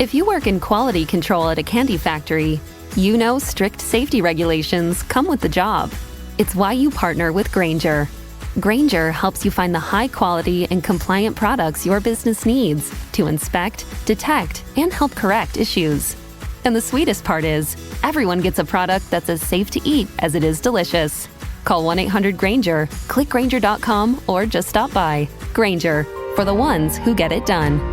If you work in quality control at a candy factory, you know strict safety regulations come with the job. It's why you partner with Grainger. Grainger helps you find the high-quality and compliant products your business needs to inspect, detect, and help correct issues. And the sweetest part is, everyone gets a product that's as safe to eat as it is delicious. Call 1-800-GRAINGER, click Grainger.com, or just stop by. Grainger, for the ones who get it done.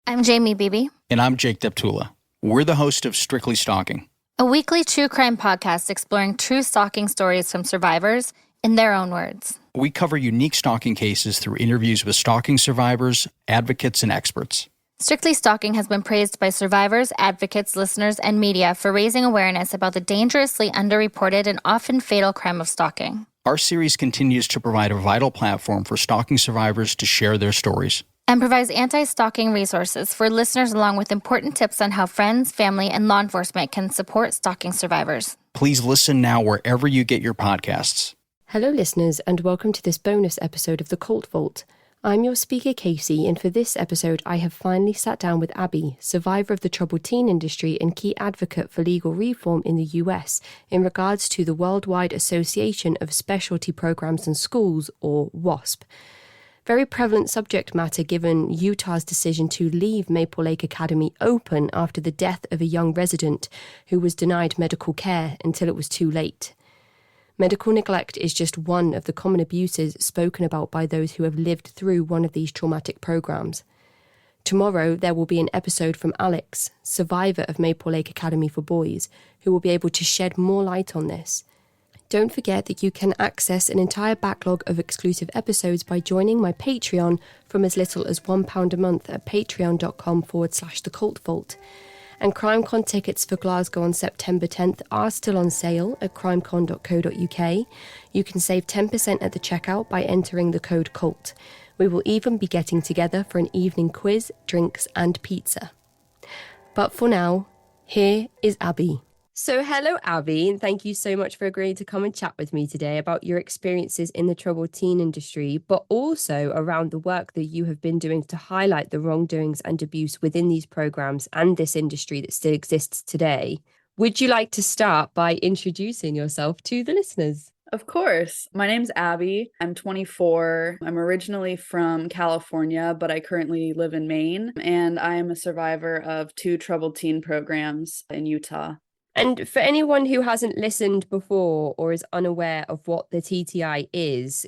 I'm Jamie Beebe. And I'm Jake Deptula. We're the host of Strictly Stalking, A weekly true crime podcast exploring true stalking stories from survivors in their own words. We cover unique stalking cases through interviews with stalking survivors, advocates, and experts. Strictly Stalking has been praised by survivors, advocates, listeners, and media for raising awareness about the dangerously underreported and often fatal crime of stalking. Our series continues to provide a vital platform for stalking survivors to share their stories. And provides anti-stalking resources for listeners along with important tips on how friends, family, and law enforcement can support stalking survivors. Please listen now wherever you get your podcasts. Hello listeners, and welcome to this bonus episode of The Cult Vault. I'm your speaker Casey, and for this episode I have finally sat down with Abby, survivor of the troubled teen industry and key advocate for legal reform in the US in regards to the Worldwide Association of Specialty Programs and Schools, or WASP. Very prevalent subject matter given Utah's decision to leave Maple Lake Academy open after the death of a young resident who was denied medical care until it was too late. Medical neglect is just one of the common abuses spoken about by those who have lived through one of these traumatic programs. Tomorrow, there will be an episode from Alex, survivor of Maple Lake Academy for Boys, who will be able to shed more light on this. Don't forget that you can access an entire backlog of exclusive episodes by joining my Patreon from as little as £1 a month at patreon.com/thecultvault. And CrimeCon tickets for Glasgow on September 10th are still on sale at crimecon.co.uk. You can save 10% at the checkout by entering the code CULT. We will even be getting together for an evening quiz, drinks and pizza. But for now, here is Abby. So hello, Abby, and thank you so much for agreeing to come and chat with me today about your experiences in the troubled teen industry, but also around the work that you have been doing to highlight the wrongdoings and abuse within these programs and this industry that still exists today. Would you like to start by introducing yourself to the listeners? Of course. My name's Abby. I'm 24. I'm originally from California, but I currently live in Maine, and I am a survivor of 2 troubled teen programs in Utah. And for anyone who hasn't listened before or is unaware of what the TTI is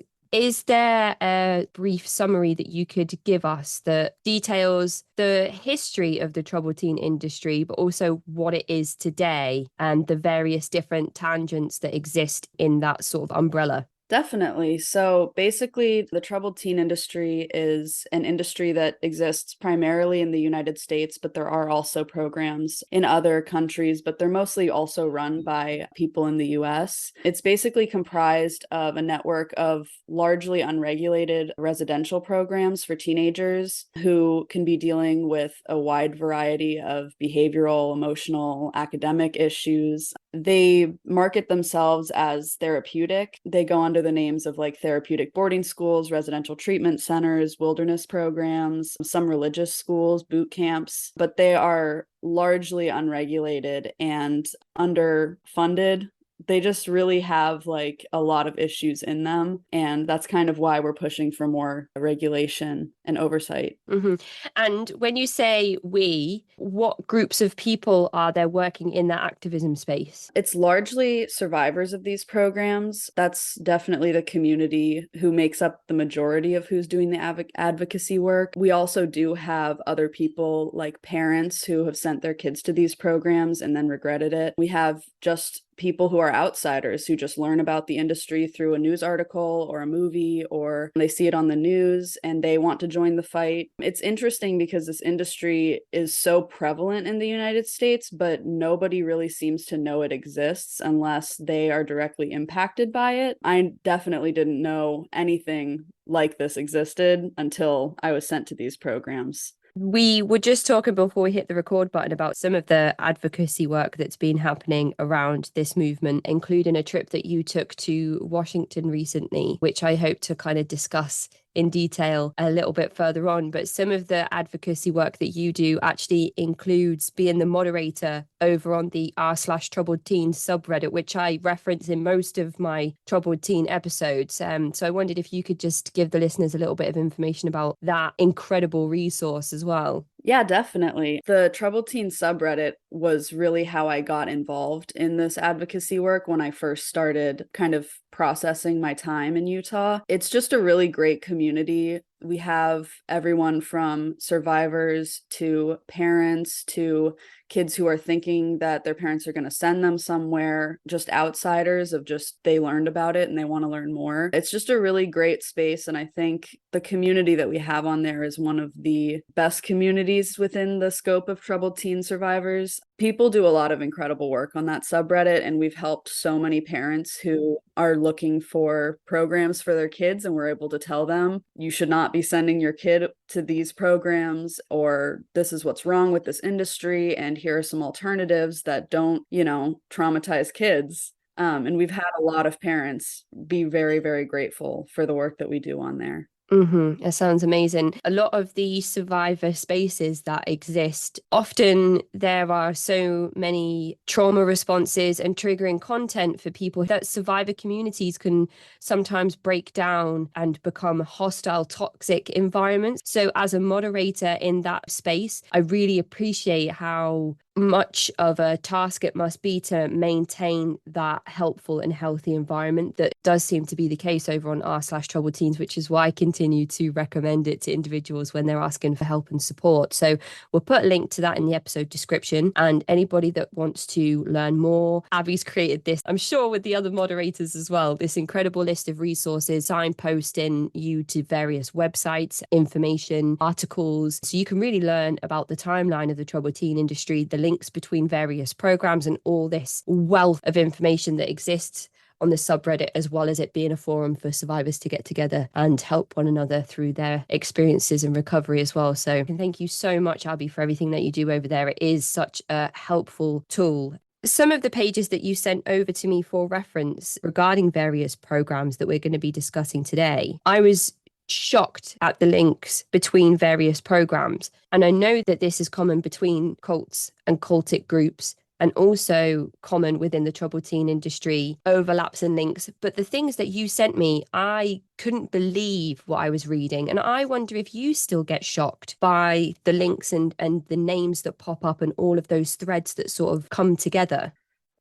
there a brief summary that you could give us that details the history of the troubled teen industry, but also what it is today and the various different tangents that exist in that sort of umbrella? Definitely. So basically, the troubled teen industry is an industry that exists primarily in the United States, but there are also programs in other countries, but they're mostly also run by people in the US. It's basically comprised of a network of largely unregulated residential programs for teenagers who can be dealing with a wide variety of behavioral, emotional, academic issues. They market themselves as therapeutic. They go under the names of like therapeutic boarding schools, residential treatment centers, wilderness programs, some religious schools, boot camps, but they are largely unregulated and underfunded. They just really have like a lot of issues in them. And that's kind of why we're pushing for more regulation and oversight. Mm-hmm. And when you say we, what groups of people are there working in that activism space? It's largely survivors of these programs. That's definitely the community who makes up the majority of who's doing the advocacy work. We also do have other people like parents who have sent their kids to these programs and then regretted it. We have just people who are outsiders who just learn about the industry through a news article or a movie, or they see it on the news and they want to join the fight. It's interesting because this industry is so prevalent in the United States, but nobody really seems to know it exists unless they are directly impacted by it. I definitely didn't know anything like this existed until I was sent to these programs. We were just talking before we hit the record button about some of the advocacy work that's been happening around this movement, including a trip that you took to Washington recently, which I hope to kind of discuss in detail a little bit further on. But some of the advocacy work that you do actually includes being the moderator over on the r/troubled teen subreddit, which I reference in most of my troubled teen episodes. So I wondered if you could just give the listeners a little bit of information about that incredible resource as well. Yeah, definitely. The Troubled Teen subreddit was really how I got involved in this advocacy work when I first started kind of processing my time in Utah. It's just a really great community. We have everyone from survivors to parents to kids who are thinking that their parents are going to send them somewhere, just outsiders of just they learned about it and they want to learn more. It's just a really great space. And I think the community that we have on there is one of the best communities within the scope of troubled teen survivors. People do a lot of incredible work on that subreddit, and we've helped so many parents who are looking for programs for their kids, and we're able to tell them, you should not be sending your kid to these programs, or this is what's wrong with this industry, and here are some alternatives that don't, traumatize kids. And we've had a lot of parents be very, very grateful for the work that we do on there. That sounds amazing. A lot of the survivor spaces that exist, often there are so many trauma responses and triggering content for people that survivor communities can sometimes break down and become hostile, toxic environments. So as a moderator in that space, I really appreciate how much of a task it must be to maintain that helpful and healthy environment that does seem to be the case over on r/troubled teens, which is why I continue to recommend it to individuals when they're asking for help and support. So we'll put a link to that in the episode description, and anybody that wants to learn more, Abby's created this, I'm sure with the other moderators as well, this incredible list of resources, signposting you to various websites, information, articles, so you can really learn about the timeline of the troubled teen industry, the links between various programs, and all this wealth of information that exists on the subreddit, as well as it being a forum for survivors to get together and help one another through their experiences and recovery as well. So thank you so much, Abby, for everything that you do over there. It is such a helpful tool. Some of the pages that you sent over to me for reference regarding various programs that we're going to be discussing today, I was shocked at the links between various programs. And I know that this is common between cults and cultic groups, and also common within the troubled teen industry, overlaps and links. But the things that you sent me, I couldn't believe what I was reading. And I wonder if you still get shocked by the links and the names that pop up and all of those threads that sort of come together.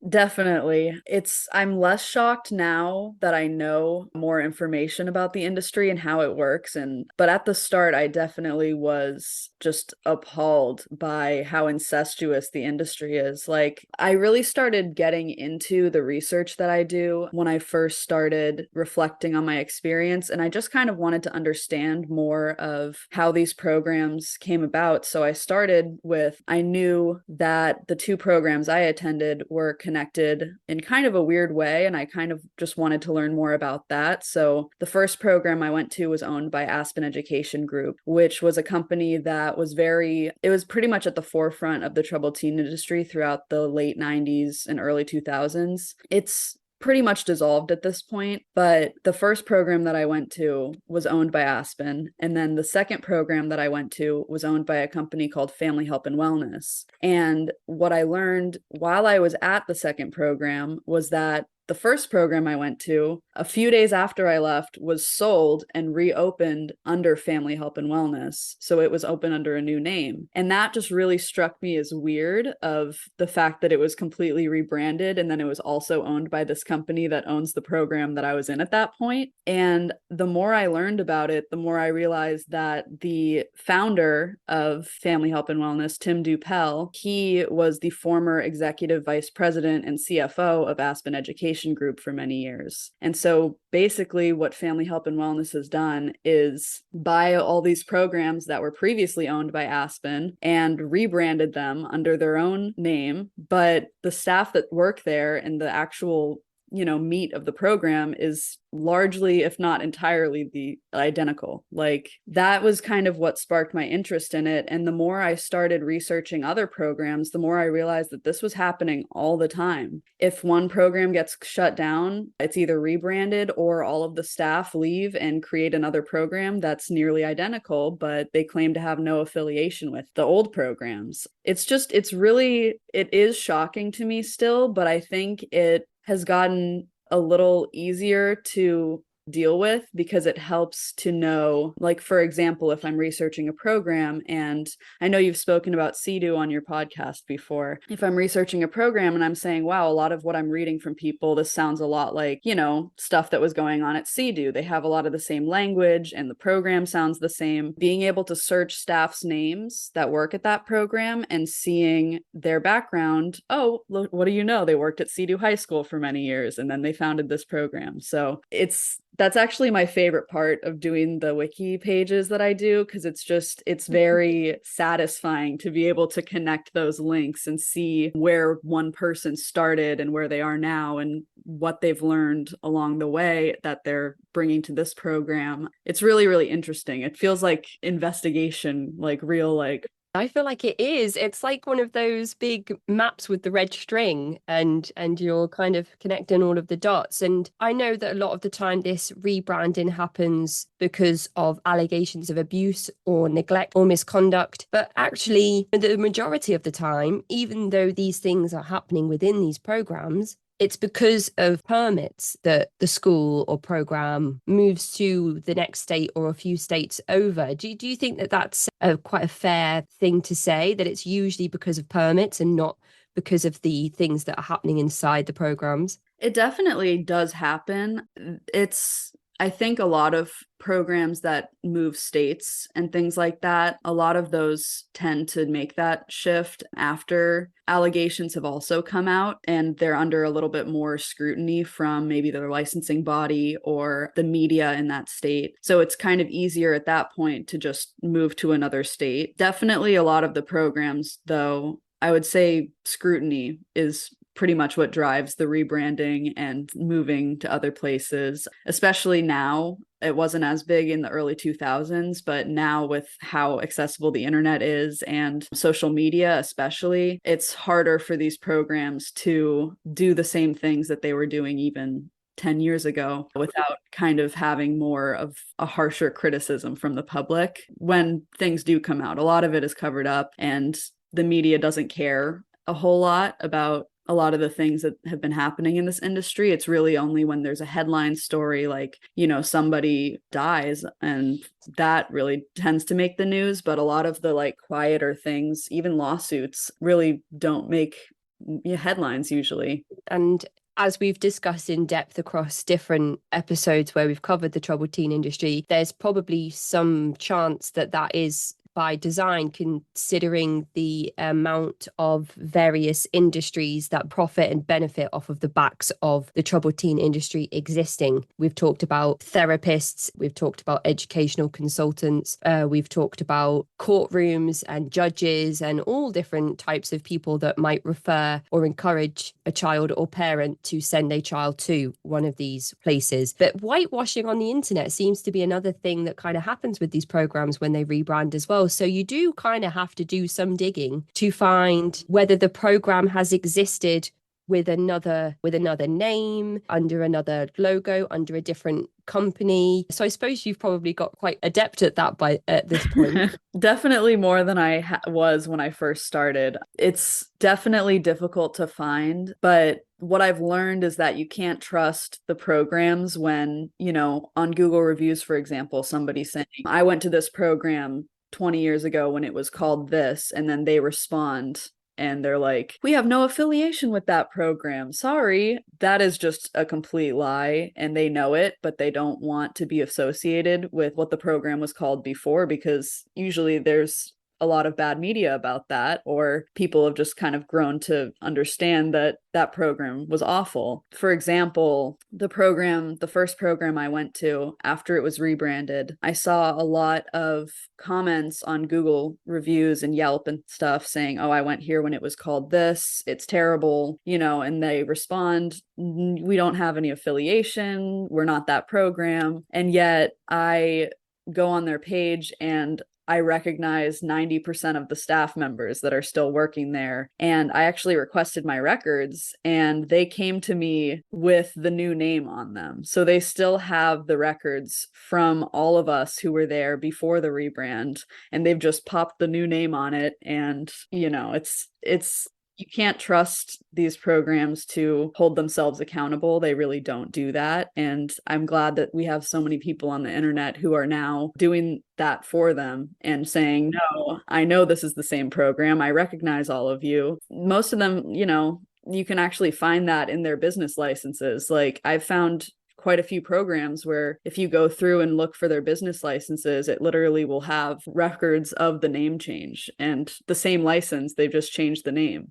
Definitely. I'm less shocked now that I know more information about the industry and how it works. But at the start, I definitely was just appalled by how incestuous the industry is. Like, I really started getting into the research that I do when I first started reflecting on my experience. And I just kind of wanted to understand more of how these programs came about. So I started with, I knew that the two programs I attended were connected in kind of a weird way, and I kind of just wanted to learn more about that. So the first program I went to was owned by Aspen Education Group, which was a company that was it was pretty much at the forefront of the troubled teen industry throughout the late 90s and early 2000s. It's pretty much dissolved at this point, but the first program that I went to was owned by Aspen, and then the second program that I went to was owned by a company called Family Help and Wellness. And what I learned while I was at the second program was that the first program I went to, a few days after I left, was sold and reopened under Family Help and Wellness. So it was open under a new name. And that just really struck me as weird, of the fact that it was completely rebranded and then it was also owned by this company that owns the program that I was in at that point. And the more I learned about it, the more I realized that the founder of Family Help and Wellness, Tim Duppel, he was the former executive vice president and CFO of Aspen Education Group for many years. And so basically what Family Help and Wellness has done is buy all these programs that were previously owned by Aspen and rebranded them under their own name, but the staff that work there and the actual meat of the program is largely, if not entirely, the identical. Like that was kind of what sparked my interest in it. And the more I started researching other programs, the more I realized that this was happening all the time. If one program gets shut down, it's either rebranded or all of the staff leave and create another program that's nearly identical, but they claim to have no affiliation with the old programs. It is shocking to me still, but I think it has gotten a little easier to deal with because it helps to know, like, for example, if I'm researching a program, and I know you've spoken about CDU on your podcast before, if I'm researching a program and I'm saying, wow, a lot of what I'm reading from people, this sounds a lot like, stuff that was going on at CDU. They have a lot of the same language and the program sounds the same. Being able to search staff's names that work at that program and seeing their background, oh, look, what do you know? They worked at CDU High School for many years and then they founded this program. So that's actually my favorite part of doing the wiki pages that I do, because it's very satisfying to be able to connect those links and see where one person started and where they are now and what they've learned along the way that they're bringing to this program. It's really, really interesting. It feels like investigation, like real, like I feel like it is. It's like one of those big maps with the red string and you're kind of connecting all of the dots. And I know that a lot of the time this rebranding happens because of allegations of abuse or neglect or misconduct. But actually, the majority of the time, even though these things are happening within these programs, it's because of permits that the school or program moves to the next state or a few states over. Do you think that that's quite a fair thing to say, that it's usually because of permits and not because of the things that are happening inside the programs? It definitely does happen. I think a lot of programs that move states and things like that, a lot of those tend to make that shift after allegations have also come out and they're under a little bit more scrutiny from maybe their licensing body or the media in that state. So it's kind of easier at that point to just move to another state. Definitely a lot of the programs, though, I would say scrutiny is pretty much what drives the rebranding and moving to other places, especially now. It wasn't as big in the early 2000s, but now with how accessible the internet is and social media, especially, it's harder for these programs to do the same things that they were doing even 10 years ago without kind of having more of a harsher criticism from the public when things do come out. A lot of it is covered up and the media doesn't care a whole lot about a lot of the things that have been happening in this industry. It's really only when there's a headline story, like, somebody dies, and that really tends to make the news. But a lot of the like quieter things, even lawsuits, really don't make headlines usually. And as we've discussed in depth across different episodes where we've covered the troubled teen industry, there's probably some chance that that is by design, considering the amount of various industries that profit and benefit off of the backs of the troubled teen industry existing. We've talked about therapists, we've talked about educational consultants, we've talked about courtrooms and judges and all different types of people that might refer or encourage a child or parent to send a child to one of these places. But whitewashing on the internet seems to be another thing that kind of happens with these programs when they rebrand as well. So you do kind of have to do some digging to find whether the program has existed with another name, under another logo, under a different company. So I suppose you've probably got quite adept at that at this point. Definitely more than I was when I first started. It's definitely difficult to find, but what I've learned is that you can't trust the programs when, on Google reviews, for example, somebody's saying, I went to this program 20 years ago when it was called this, and then they respond and they're like, we have no affiliation with that program. Sorry. That is just a complete lie. And they know it, but they don't want to be associated with what the program was called before, because usually there's a lot of bad media about that, or people have just kind of grown to understand that that program was awful. For example, the first program I went to after it was rebranded, I saw a lot of comments on Google reviews and Yelp and stuff saying, oh, I went here when it was called this, it's terrible, and they respond, we don't have any affiliation, we're not that program. And yet I go on their page and I recognize 90% of the staff members that are still working there. And I actually requested my records and they came to me with the new name on them. So they still have the records from all of us who were there before the rebrand, and they've just popped the new name on it. And, it's you can't trust these programs to hold themselves accountable. They really don't do that. And I'm glad that we have so many people on the internet who are now doing that for them and saying, no, I know this is the same program. I recognize all of you. Most of them, you can actually find that in their business licenses. Like I've found quite a few programs where if you go through and look for their business licenses, it literally will have records of the name change and the same license. They've just changed the name.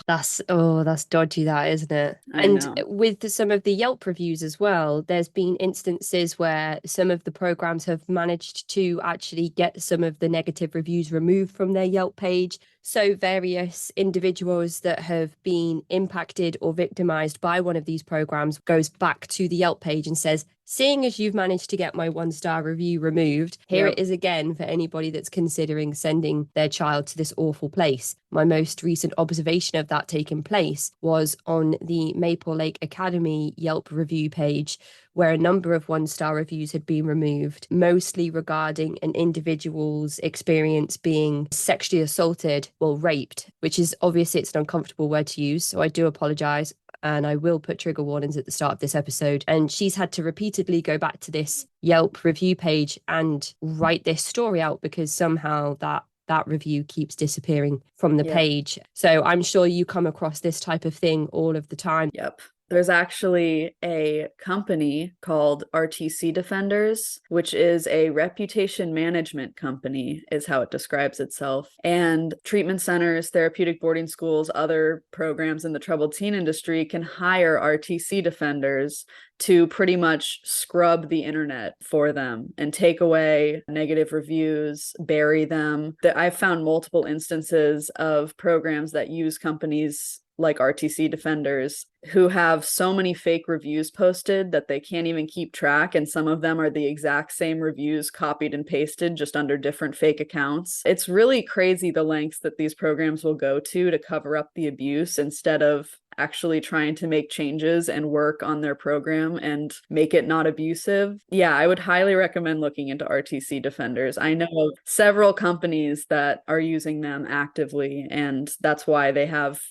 That's dodgy, that, isn't it? I And know. with some of the Yelp reviews as well, there's been instances where some of the programs have managed to actually get some of the negative reviews removed from their Yelp page. So various individuals that have been impacted or victimized by one of these programs goes back to the Yelp page and says, seeing as you've managed to get my 1-star review removed, here Yep. it is again for anybody that's considering sending their child to this awful place. My most recent observation of that taking place was on the Maple Lake Academy Yelp review page, where a number of 1-star reviews had been removed, mostly regarding an individual's experience being sexually assaulted or raped, which is obviously it's an uncomfortable word to use, so I do apologize. And I will put trigger warnings at the start of this episode. And she's had to repeatedly go back to this Yelp review page and write this story out because somehow that review keeps disappearing from the page. So I'm sure you come across this type of thing all of the time. Yep. There's actually a company called RTC Defenders, which is a reputation management company, is how it describes itself. And treatment centers, therapeutic boarding schools, other programs in the troubled teen industry can hire RTC Defenders to pretty much scrub the internet for them and take away negative reviews, bury them. I've found multiple instances of programs that use companies like RTC Defenders who have so many fake reviews posted that they can't even keep track, and some of them are the exact same reviews copied and pasted just under different fake accounts. It's really crazy the lengths that these programs will go to cover up the abuse instead of actually trying to make changes and work on their program and make it not abusive. Yeah, I would highly recommend looking into RTC Defenders. I know of several companies that are using them actively, and that's why they have,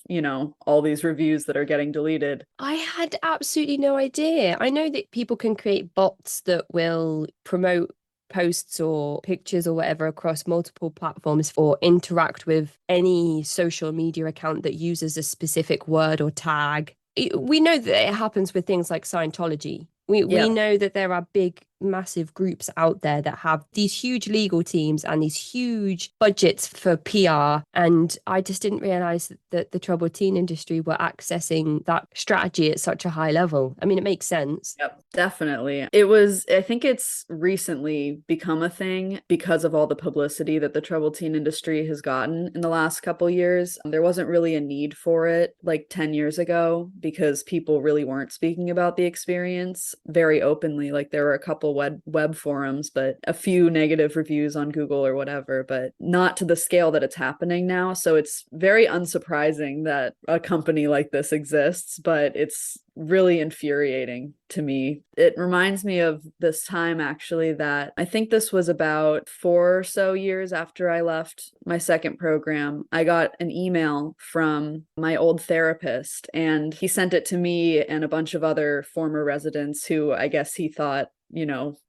all these reviews that are getting deleted. I had absolutely no idea. I know that people can create bots that will promote posts or pictures or whatever across multiple platforms or interact with any social media account that uses a specific word or tag. We know that it happens with things like Scientology. We know that there are big, massive groups out there that have these huge legal teams and these huge budgets for PR. And I just didn't realize that the troubled teen industry were accessing that strategy at such a high level. I mean, it makes sense. Yep, definitely. I think it's recently become a thing because of all the publicity that the troubled teen industry has gotten in the last couple years. There wasn't really a need for it like 10 years ago because people really weren't speaking about the experience very openly. Like there were a couple web forums, but a few negative reviews on Google or whatever, but not to the scale that it's happening now. So it's very unsurprising that a company like this exists, but it's really infuriating to me. It reminds me of this time actually that I think this was about 4 or so years after I left my second program. I got an email from my old therapist and he sent it to me and a bunch of other former residents who I guess he thought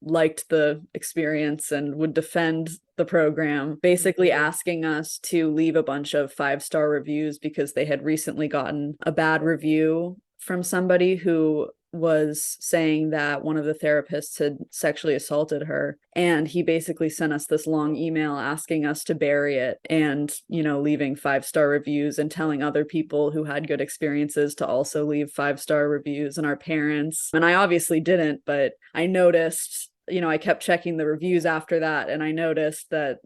liked the experience and would defend the program, basically asking us to leave a bunch of 5-star reviews because they had recently gotten a bad review from somebody who was saying that one of the therapists had sexually assaulted her. And he basically sent us this long email asking us to bury it and, leaving 5-star reviews and telling other people who had good experiences to also leave 5-star reviews, and our parents. And I obviously didn't, but I noticed, I kept checking the reviews after that, and I noticed that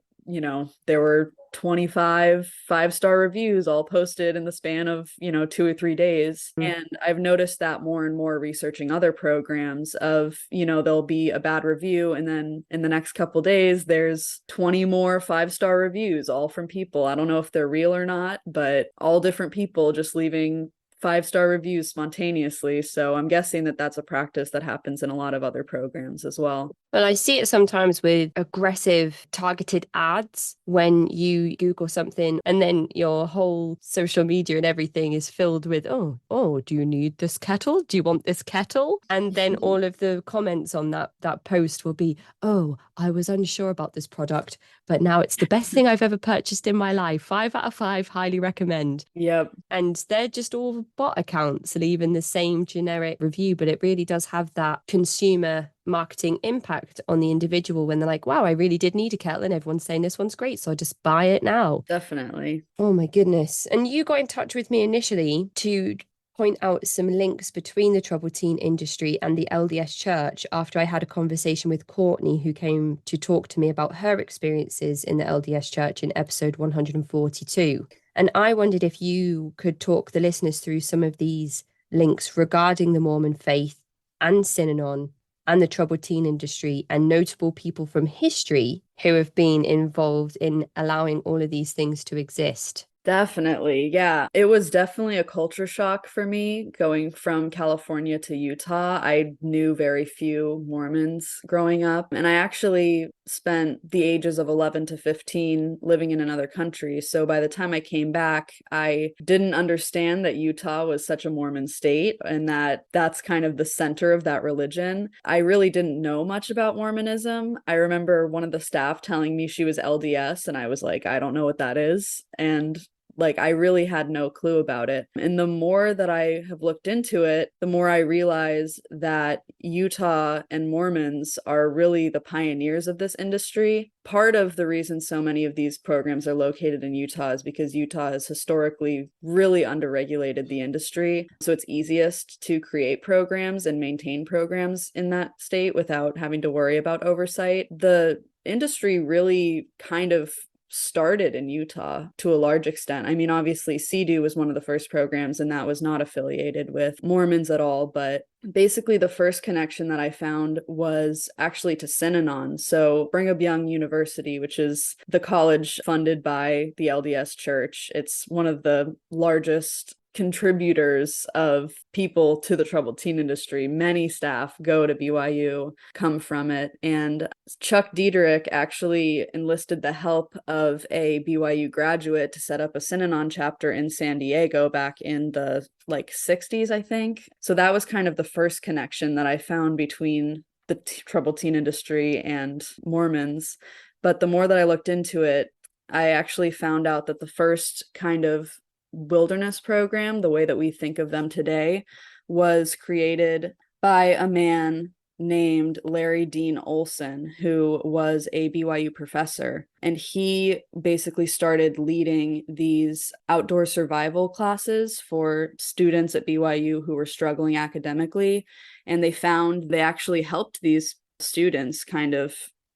there were 25 5-star reviews all posted in the span of, 2 or 3 days. And I've noticed that more and more researching other programs of, there'll be a bad review, and then in the next couple days, there's 20 more 5-star reviews, all from people. I don't know if they're real or not, but all different people just leaving 5-star reviews spontaneously. So I'm guessing that that's a practice that happens in a lot of other programs as well. Well, I see it sometimes with aggressive targeted ads when you Google something and then your whole social media and everything is filled with, oh, do you need this kettle? Do you want this kettle? And then all of the comments on that post will be, oh, I was unsure about this product, but now it's the best thing I've ever purchased in my life. 5 out of 5, highly recommend. Yep. And they're just all bot accounts leaving the same generic review, but it really does have that consumer marketing impact on the individual when they're like, wow, I really did need a kettle and everyone's saying this one's great, so I'll just buy it now. Definitely. Oh my goodness. And you got in touch with me initially to point out some links between the troubled teen industry and the LDS Church after I had a conversation with Courtney, who came to talk to me about her experiences in the LDS Church in episode 142. And I wondered if you could talk the listeners through some of these links regarding the Mormon faith and Synanon and the troubled teen industry and notable people from history who have been involved in allowing all of these things to exist. Definitely. Yeah. It was definitely a culture shock for me going from California to Utah. I knew very few Mormons growing up, and I actually spent the ages of 11 to 15 living in another country. So by the time I came back, I didn't understand that Utah was such a Mormon state and that that's kind of the center of that religion. I really didn't know much about Mormonism. I remember one of the staff telling me she was LDS, and I was like, I don't know what that is. And I really had no clue about it. And the more that I have looked into it, the more I realize that Utah and Mormons are really the pioneers of this industry. Part of the reason so many of these programs are located in Utah is because Utah has historically really underregulated the industry. So it's easiest to create programs and maintain programs in that state without having to worry about oversight. The industry really kind of started in Utah to a large extent. I mean, obviously, CDU was one of the first programs, and that was not affiliated with Mormons at all. But basically, the first connection that I found was actually to Synanon. So Brigham Young University, which is the college funded by the LDS Church, it's one of the largest contributors of people to the troubled teen industry. Many staff go to BYU, come from it. And Chuck Diederich actually enlisted the help of a BYU graduate to set up a Synanon chapter in San Diego back in the 60s, I think. So that was kind of the first connection that I found between the troubled teen industry and Mormons. But the more that I looked into it, I actually found out that the first kind of wilderness program, the way that we think of them today, was created by a man named Larry Dean Olson, who was a BYU professor. And he basically started leading these outdoor survival classes for students at BYU who were struggling academically. And they found they actually helped these students kind of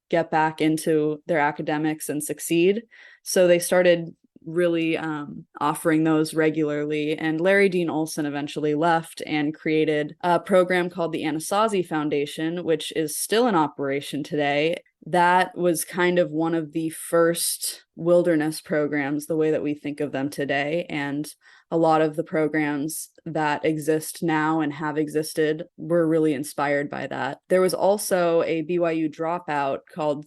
get back into their academics and succeed. So they started really offering those regularly. And Larry Dean Olson eventually left and created a program called the Anasazi Foundation, which is still in operation today. That was kind of one of the first wilderness programs, the way that we think of them today. And a lot of the programs that exist now and have existed were really inspired by that. There was also a BYU dropout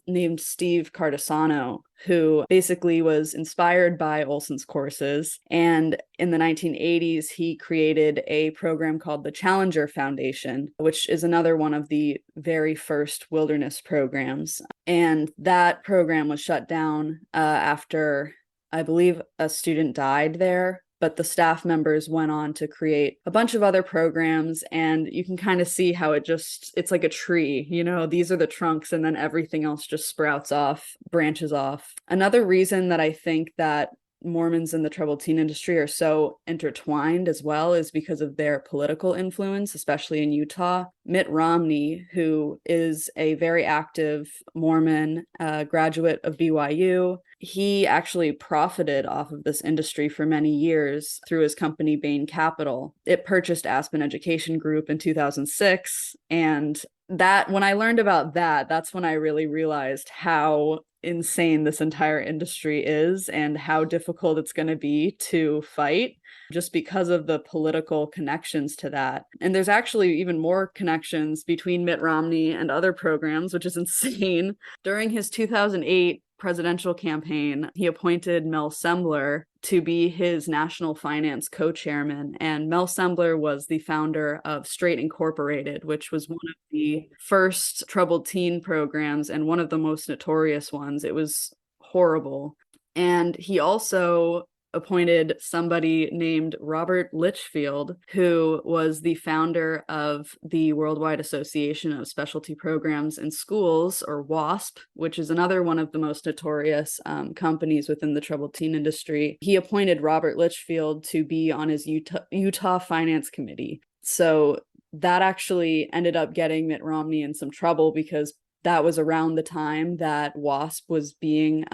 named Steve Cardasano, who basically was inspired by Olson's courses. And in the 1980s, he created a program called the Challenger Foundation, which is another one of the very first wilderness programs. And that program was shut down after, I believe, a student died there but the staff members went on to create a bunch of other programs, and you can kind of see how it's like a tree, these are the trunks, and then everything else just sprouts off, branches off. Another reason that I think that Mormons in the troubled teen industry are so intertwined as well is because of their political influence, especially in Utah. Mitt Romney, who is a very active Mormon graduate of BYU, he actually profited off of this industry for many years through his company Bain Capital. It purchased Aspen Education Group in 2006, and that when I learned about that, that's when I really realized how insane this entire industry is and how difficult it's going to be to fight just because of the political connections to that. And there's actually even more connections between Mitt Romney and other programs, which is insane. During his 2008 presidential campaign, he appointed Mel Sembler to be his national finance co-chairman. And Mel Sembler was the founder of Straight Incorporated, which was one of the first troubled teen programs and one of the most notorious ones. It was horrible. And he also appointed somebody named Robert Litchfield, who was the founder of the Worldwide Association of Specialty Programs in Schools, or WASP, which is another one of the most notorious companies within the troubled teen industry. He appointed Robert Litchfield to be on his Utah Finance Committee. So that actually ended up getting Mitt Romney in some trouble because that was around the time that WASP was being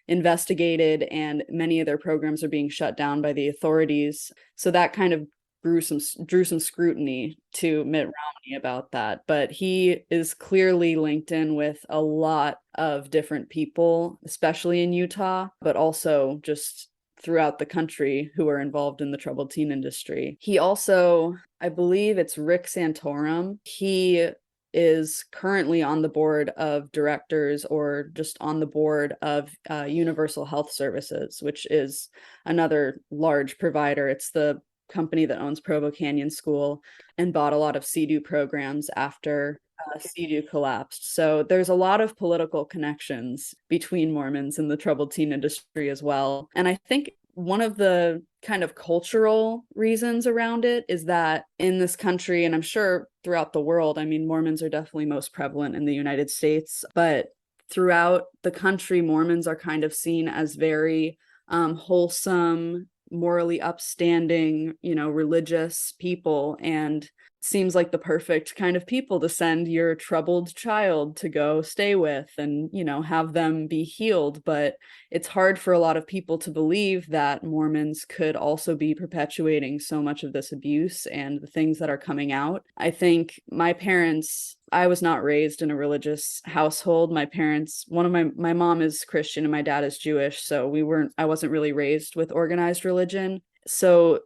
investigated, and many of their programs are being shut down by the authorities. So that kind of drew some scrutiny to Mitt Romney about that. But he is clearly linked in with a lot of different people, especially in Utah, but also just throughout the country who are involved in the troubled teen industry. He also, I believe it's Rick Santorum, he is currently on the board of directors or just on the board of Universal Health Services, which is another large provider. It's the company that owns Provo Canyon School and bought a lot of CEDU programs after CEDU collapsed. So there's a lot of political connections between Mormons and the troubled teen industry as well. And I think one of the kind of cultural reasons around it is that in this country, and I'm sure throughout the world, I mean, Mormons are definitely most prevalent in the United States, but throughout the country, Mormons are kind of seen as very wholesome, morally upstanding, religious people, and seems like the perfect kind of people to send your troubled child to go stay with and, have them be healed. But it's hard for a lot of people to believe that Mormons could also be perpetuating so much of this abuse and the things that are coming out. I think I was not raised in a religious household. My parents, my mom is Christian and my dad is Jewish. So I wasn't really raised with organized religion. So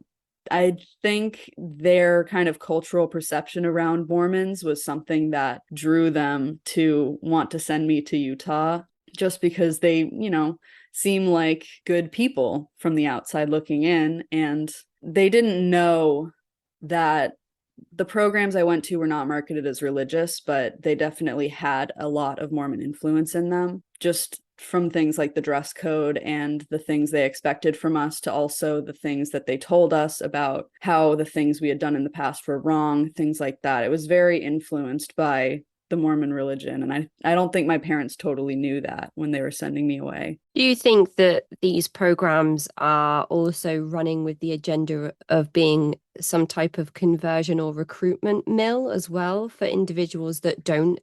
I think their kind of cultural perception around Mormons was something that drew them to want to send me to Utah, just because they, seem like good people from the outside looking in. And they didn't know that the programs I went to were not marketed as religious, but they definitely had a lot of Mormon influence in them, just from things like the dress code and the things they expected from us to also the things that they told us about how the things we had done in the past were wrong, things like that. It was very influenced by the Mormon religion. And I don't think my parents totally knew that when they were sending me away. Do you think that these programs are also running with the agenda of being some type of conversion or recruitment mill as well for individuals that don't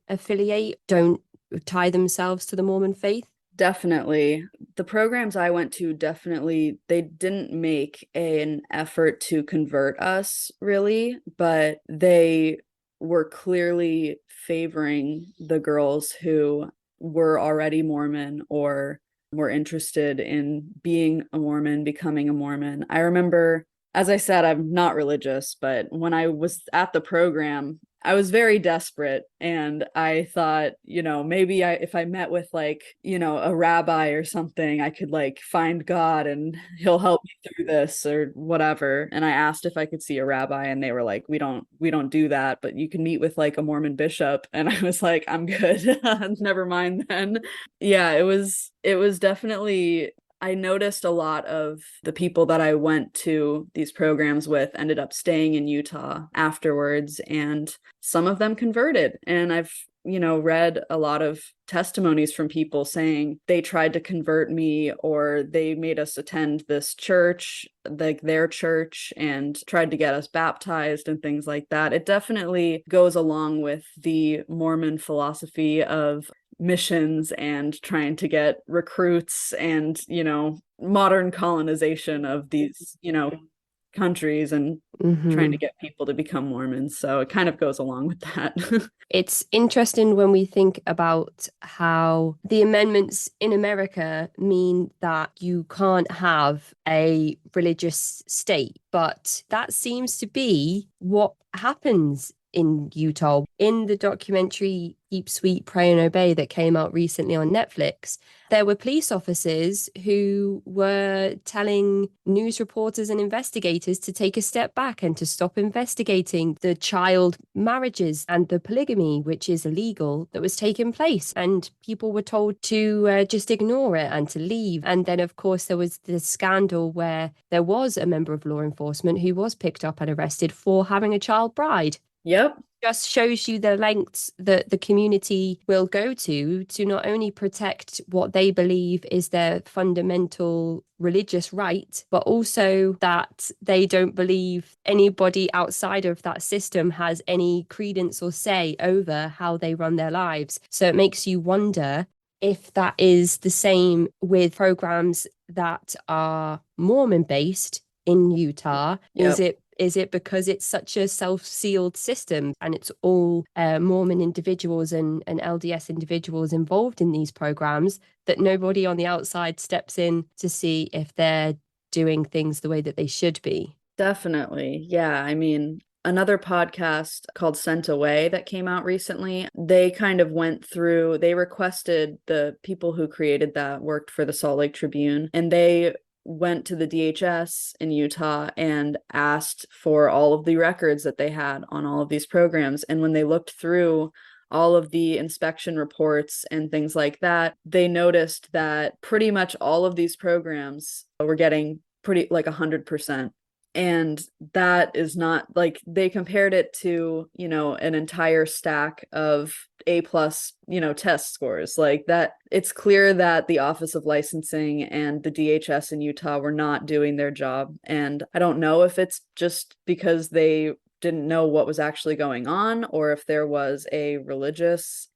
tie themselves to the Mormon faith? Definitely. The programs I went to they didn't make an effort to convert us really, but they were clearly favoring the girls who were already Mormon or were interested in being a Mormon, becoming a Mormon. I remember, as I said, I'm not religious, but when I was at the program, I was very desperate, and I thought, maybe if I met with a rabbi or something, I could find God and he'll help me through this or whatever. And I asked if I could see a rabbi, and they were like, we don't do that, but you can meet with a Mormon bishop. And I was like, I'm good. Never mind then. Yeah, it was definitely I noticed a lot of the people that I went to these programs with ended up staying in Utah afterwards, and some of them converted. And I've read a lot of testimonies from people saying they tried to convert me, or they made us attend this church, like their church, and tried to get us baptized and things like that. It definitely goes along with the Mormon philosophy of missions and trying to get recruits and, modern colonization of these, countries and trying to get people to become Mormons. So it kind of goes along with that. It's interesting when we think about how the amendments in America mean that you can't have a religious state, but that seems to be what happens in Utah. In the documentary Keep Sweet, Pray and Obey that came out recently on Netflix, there were police officers who were telling news reporters and investigators to take a step back and to stop investigating the child marriages and the polygamy, which is illegal, that was taking place. And people were told to just ignore it and to leave. And then, of course, there was this scandal where there was a member of law enforcement who was picked up and arrested for having a child bride. Yep. Just shows you the lengths that the community will go to not only protect what they believe is their fundamental religious right, but also that they don't believe anybody outside of that system has any credence or say over how they run their lives. So it makes you wonder if that is the same with programs that are Mormon based in Utah. Yep. Is it because it's such a self-sealed system and it's all Mormon individuals and LDS individuals involved in these programs that nobody on the outside steps in to see if they're doing things the way that they should be? Definitely. Yeah. I mean, another podcast called Sent Away that came out recently, they kind of went through, they requested, the people who created that worked for the Salt Lake Tribune, and they went to the DHS in Utah and asked for all of the records that they had on all of these programs. And when they looked through all of the inspection reports and things like that, they noticed that pretty much all of these programs were getting pretty like 100%. And that is not, like, they compared it to, an entire stack of A+, test scores like that. It's clear that the Office of Licensing and the DHS in Utah were not doing their job. And I don't know if it's just because they didn't know what was actually going on, or if there was a religious,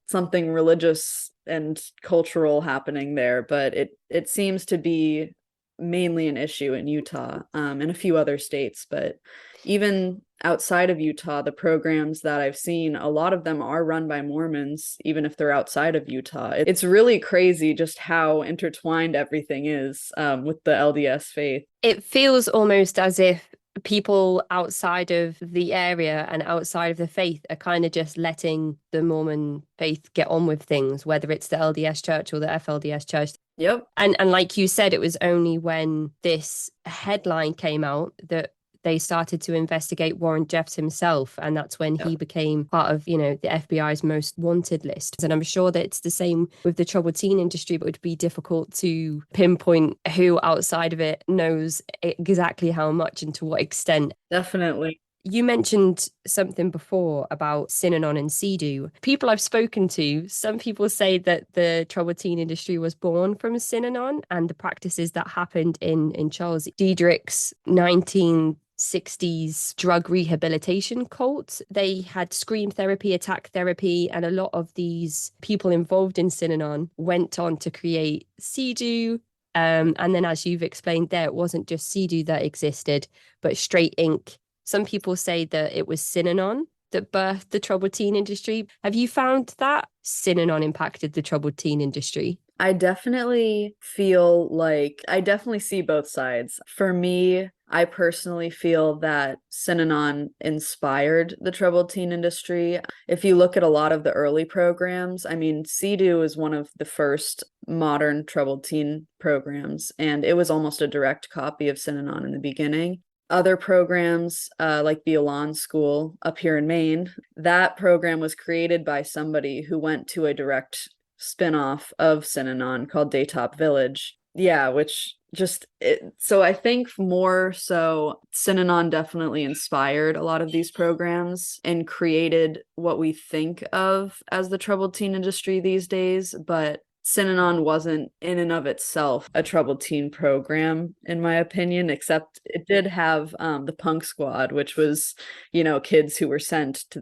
something religious and cultural happening there. But it seems to be mainly an issue in Utah, and a few other states. But even outside of Utah, the programs that I've seen, a lot of them are run by Mormons, even if they're outside of Utah. It's really crazy just how intertwined everything is with the LDS faith. It feels almost as if people outside of the area and outside of the faith are kind of just letting the Mormon faith get on with things, whether it's the LDS Church or the FLDS Church. Yep. And like you said, it was only when this headline came out that they started to investigate Warren Jeffs himself. And that's when he became part of, the FBI's most wanted list. And I'm sure that it's the same with the troubled teen industry, but it would be difficult to pinpoint who outside of it knows exactly how much and to what extent. Definitely. You mentioned something before about Synanon and Sea-Doo. People I've spoken to, some people say that the troubled teen industry was born from Synanon and the practices that happened in Charles Diedrich's 1960s drug rehabilitation cult. They had scream therapy, attack therapy, and a lot of these people involved in Synanon went on to create Sea-Doo. And then, as you've explained there, it wasn't just Sea-Doo that existed, but Straight Inc. Some people say that it was Synanon that birthed the troubled teen industry. Have you found that Synanon impacted the troubled teen industry? I definitely feel like I definitely see both sides. For me, I personally feel that Synanon inspired the troubled teen industry. If you look at a lot of the early programs, I mean, Sea-Doo is one of the first modern troubled teen programs, and it was almost a direct copy of Synanon in the beginning. Other programs like the Elan School up here in Maine, that program was created by somebody who went to a direct spinoff of Synanon called Daytop Village. Yeah, which so I think more so Synanon definitely inspired a lot of these programs and created what we think of as the troubled teen industry these days, but Synanon wasn't in and of itself a troubled teen program, in my opinion, except it did have the Punk Squad, which was, kids who were sent to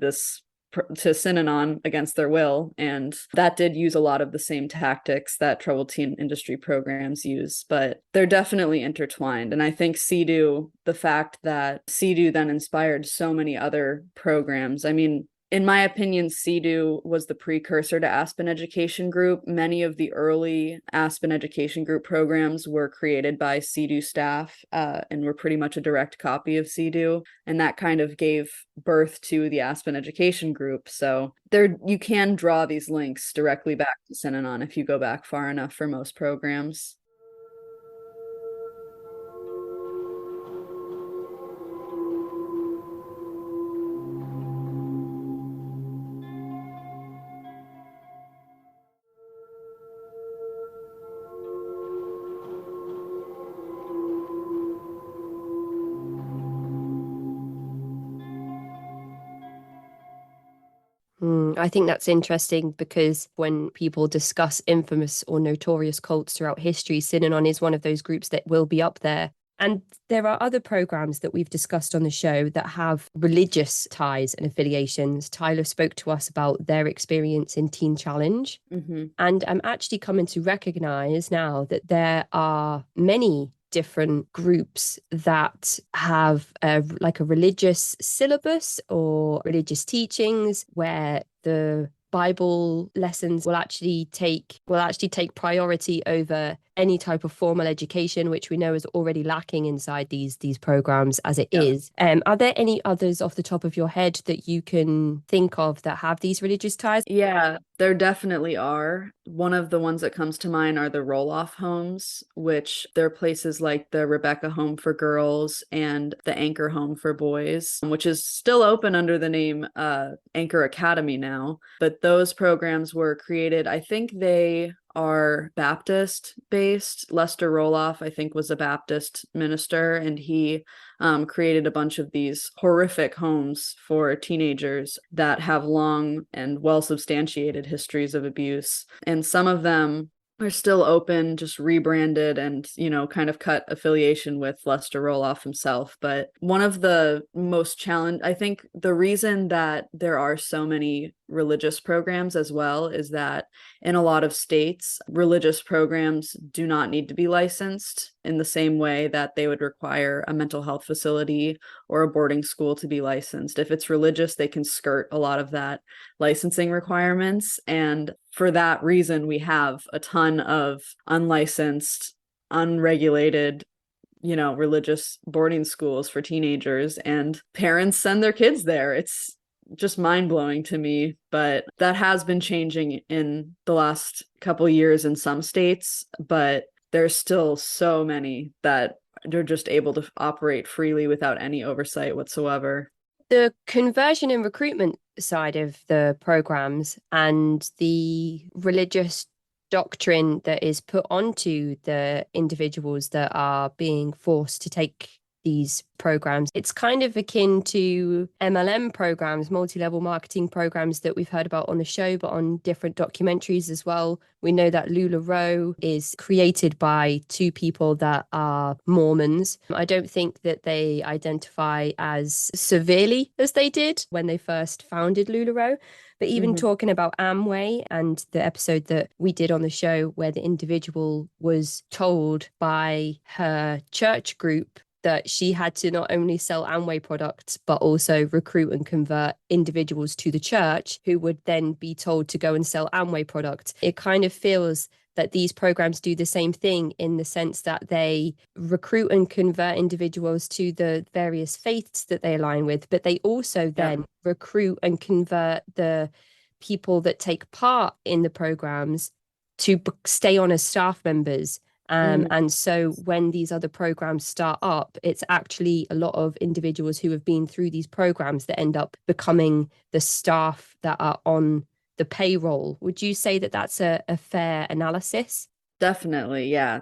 Synanon against their will. And that did use a lot of the same tactics that troubled teen industry programs use, but they're definitely intertwined. And I think the fact that CEDU then inspired so many other programs. I mean, in my opinion, CEDU was the precursor to Aspen Education Group. Many of the early Aspen Education Group programs were created by CEDU staff and were pretty much a direct copy of CEDU. And that kind of gave birth to the Aspen Education Group. So you can draw these links directly back to Synanon if you go back far enough for most programs. I think that's interesting because when people discuss infamous or notorious cults throughout history, Synanon is one of those groups that will be up there. And there are other programs that we've discussed on the show that have religious ties and affiliations. Tyler spoke to us about their experience in Teen Challenge. Mm-hmm. And I'm actually coming to recognize now that there are many different groups that have like a religious syllabus or religious teachings where the Bible lessons will actually take priority over any type of formal education, which we know is already lacking inside these programs as it is. Are there any others off the top of your head that you can think of that have these religious ties? Yeah, there definitely are. One of the ones that comes to mind are the roll-off homes, which they're places like the Rebecca Home for Girls and the Anchor Home for Boys, which is still open under the name Anchor Academy now. But those programs were created, I think they are Baptist based. Lester Roloff, I think, was a Baptist minister, and he created a bunch of these horrific homes for teenagers that have long and well substantiated histories of abuse. And some of them are still open, just rebranded and, kind of cut affiliation with Lester Roloff himself. But one of the most I think the reason that there are so many religious programs as well is that in a lot of states, religious programs do not need to be licensed in the same way that they would require a mental health facility or a boarding school to be licensed. If it's religious, they can skirt a lot of that licensing requirements. And for that reason, we have a ton of unlicensed, unregulated religious boarding schools for teenagers, and parents send their kids there. It's just mind-blowing to me, but that has been changing in the last couple years in some states, but there's still so many that they're just able to operate freely without any oversight whatsoever. The conversion and recruitment side of the programs and the religious doctrine that is put onto the individuals that are being forced to take these programs. It's kind of akin to MLM programs, multi-level marketing programs that we've heard about on the show, but on different documentaries as well. We know that LuLaRoe is created by two people that are Mormons. I don't think that they identify as severely as they did when they first founded LuLaRoe. But even talking about Amway and the episode that we did on the show where the individual was told by her church group that she had to not only sell Amway products, but also recruit and convert individuals to the church who would then be told to go and sell Amway products. It kind of feels that these programs do the same thing in the sense that they recruit and convert individuals to the various faiths that they align with, but they also then recruit and convert the people that take part in the programs to stay on as staff members. And so when these other programs start up, it's actually a lot of individuals who have been through these programs that end up becoming the staff that are on the payroll. Would you say that that's a fair analysis? Definitely. Yeah.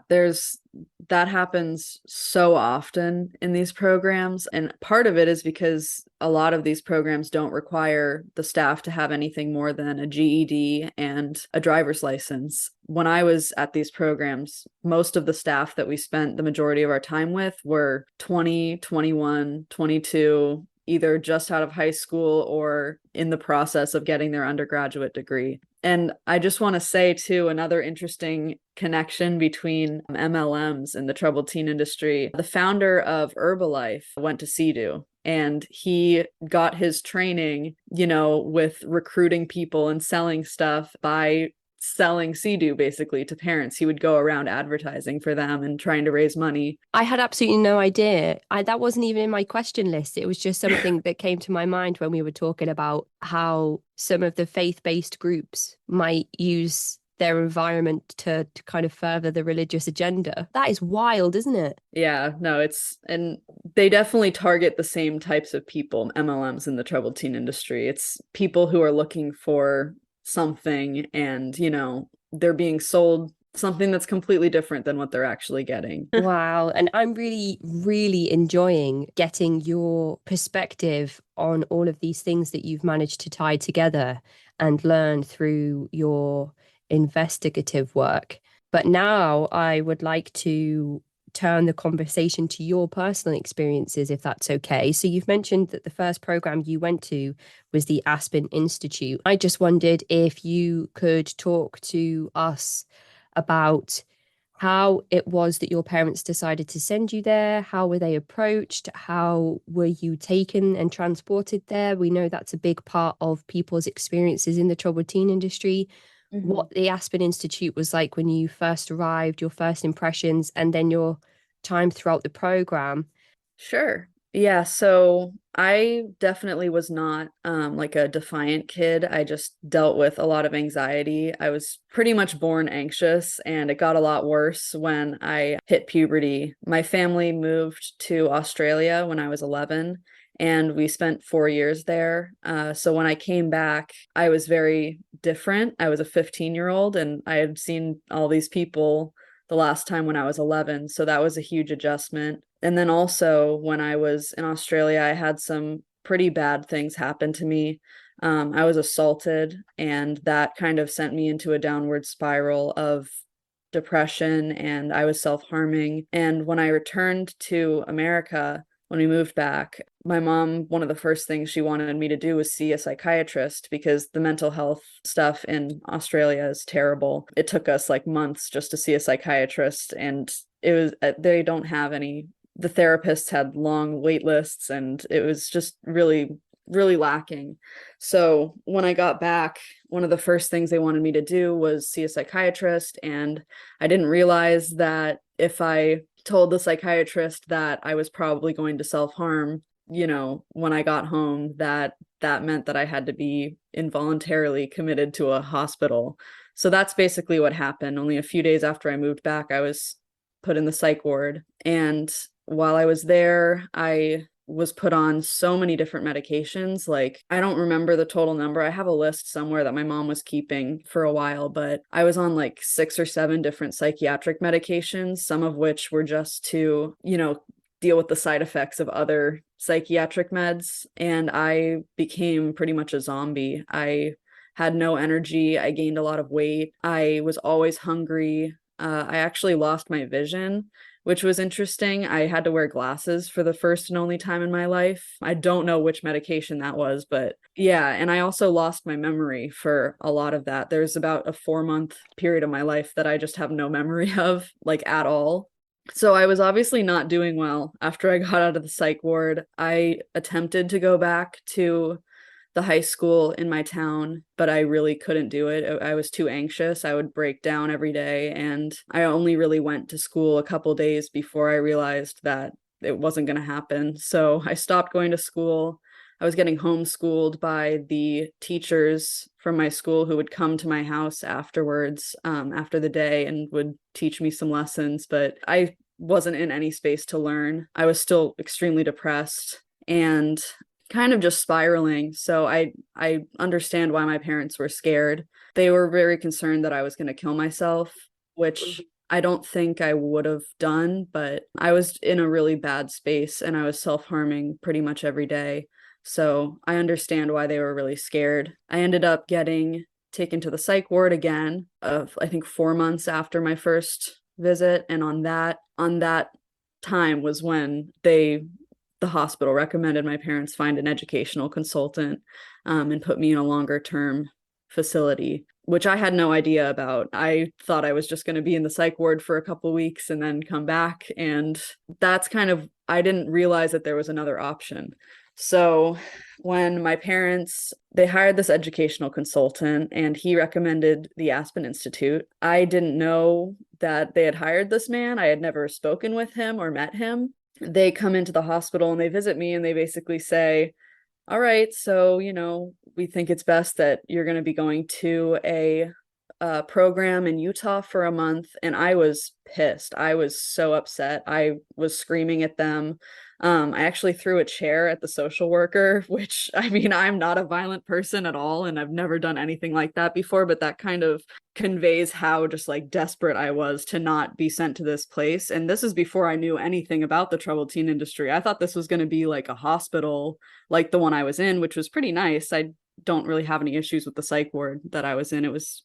That happens so often in these programs. And part of it is because a lot of these programs don't require the staff to have anything more than a GED and a driver's license. When I was at these programs, most of the staff that we spent the majority of our time with were 20, 21, 22, either just out of high school or in the process of getting their undergraduate degree. And I just want to say, too, another interesting connection between MLMs and the troubled teen industry. The founder of Herbalife went to CEDU, and he got his training, with recruiting people and selling stuff by selling CEDU basically to parents. He would go around advertising for them and trying to raise money. I had absolutely no idea. That wasn't even in my question list. It was just something that came to my mind when we were talking about how some of the faith-based groups might use their environment to kind of further the religious agenda. That is wild, isn't it? Yeah, no, and they definitely target the same types of people, MLMs in the troubled teen industry. It's people who are looking for something and, they're being sold something that's completely different than what they're actually getting. Wow. And I'm really, really enjoying getting your perspective on all of these things that you've managed to tie together and learn through your investigative work. But now I would like to turn the conversation to your personal experiences, if that's okay. So you've mentioned that the first program you went to was the Aspen Institute. I just wondered if you could talk to us about how it was that your parents decided to send you there. How were they approached? How were you taken and transported there? We know that's a big part of people's experiences in the troubled teen industry. What the Aspen Institute was like when you first arrived, your first impressions, and then your time throughout the program. Sure. Yeah, so I definitely was not like a defiant kid. I just dealt with a lot of anxiety. I was pretty much born anxious, and it got a lot worse when I hit puberty. My family moved to Australia when I was 11, and we spent 4 years there. So when I came back, I was very different. I was a 15-year-old, and I had seen all these people the last time when I was 11. So that was a huge adjustment. And then also when I was in Australia, I had some pretty bad things happen to me. I was assaulted, and that kind of sent me into a downward spiral of depression, and I was self-harming. And when I returned to America, when we moved back, my mom, one of the first things she wanted me to do was see a psychiatrist because the mental health stuff in Australia is terrible. It took us like months just to see a psychiatrist, and it was, they don't have any, the therapists had long wait lists, and it was just really, really lacking. So when I got back, one of the first things they wanted me to do was see a psychiatrist, and I didn't realize that if I told the psychiatrist that I was probably going to self-harm, when I got home, that meant that I had to be involuntarily committed to a hospital. So that's basically what happened. Only a few days after I moved back, I was put in the psych ward. And while I was there, I was put on so many different medications. Like, I don't remember the total number. I have a list somewhere that my mom was keeping for a while, but I was on like 6 or 7 different psychiatric medications, some of which were just to, deal with the side effects of other psychiatric meds. And I became pretty much a zombie. I had no energy. I gained a lot of weight. I was always hungry. I actually lost my vision, which was interesting. I had to wear glasses for the first and only time in my life. I don't know which medication that was, but yeah. And I also lost my memory for a lot of that. There's about a 4-month period of my life that I just have no memory of, like, at all. So I was obviously not doing well after I got out of the psych ward. I attempted to go back to the high school in my town, but I really couldn't do it. I was too anxious. I would break down every day, and I only really went to school a couple days before I realized that it wasn't going to happen. So I stopped going to school. I was getting homeschooled by the teachers from my school who would come to my house afterwards, after the day, and would teach me some lessons, but I wasn't in any space to learn. I was still extremely depressed and kind of just spiraling. So I understand why my parents were scared. They were very concerned that I was going to kill myself. which I don't think I would have done, but I was in a really bad space and I was self-harming pretty much every day. So I understand why they were really scared. I ended up getting taken to the psych ward again of I think 4 months after my first visit. And on that time was when the hospital recommended my parents find an educational consultant and put me in a longer term facility, which I had no idea about. I thought I was just going to be in the psych ward for a couple of weeks and then come back. And that's kind of, I didn't realize that there was another option. So when my parents, they hired this educational consultant and he recommended the Aspen Institute. I didn't know that they had hired this man. I had never spoken with him or met him. They come into the hospital and they visit me and they basically say, all right, so, we think it's best that you're going to be going to a program in Utah for a month. And I was pissed. I was so upset. I was screaming at them. I actually threw a chair at the social worker, which, I mean, I'm not a violent person at all, and I've never done anything like that before, but that kind of conveys how just like desperate I was to not be sent to this place. And this is before I knew anything about the troubled teen industry. I thought this was going to be like a hospital like the one I was in, which was pretty nice. I don't really have any issues with the psych ward that I was in. It was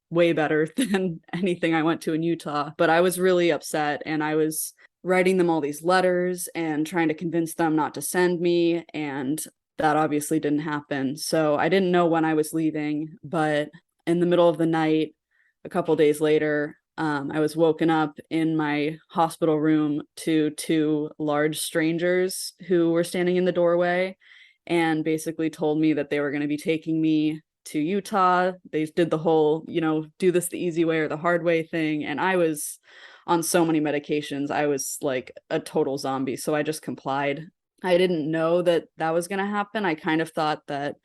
way better than anything I went to in Utah, but I was really upset and I was writing them all these letters and trying to convince them not to send me, and that obviously didn't happen. So I didn't know when I was leaving, but in the middle of the night, a couple days later, I was woken up in my hospital room to two large strangers who were standing in the doorway and basically told me that they were going to be taking me to Utah. They did the whole, do this the easy way or the hard way thing. And I was on so many medications. I was like a total zombie. So I just complied. I didn't know that that was going to happen. I kind of thought that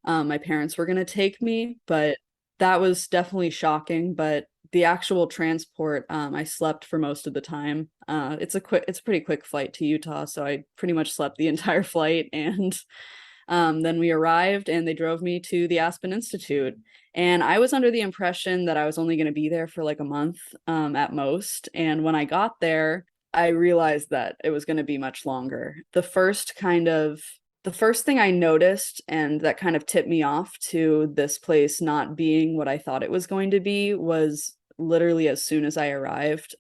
my parents were going to take me, but that was definitely shocking. But the actual transport, I slept for most of the time. It's a pretty quick flight to Utah. So I pretty much slept the entire flight. And then we arrived and they drove me to the Aspen Institute. And I was under the impression that I was only going to be there for like a month at most. And when I got there, I realized that it was going to be much longer. The first thing I noticed and that kind of tipped me off to this place not being what I thought it was going to be was literally as soon as I arrived.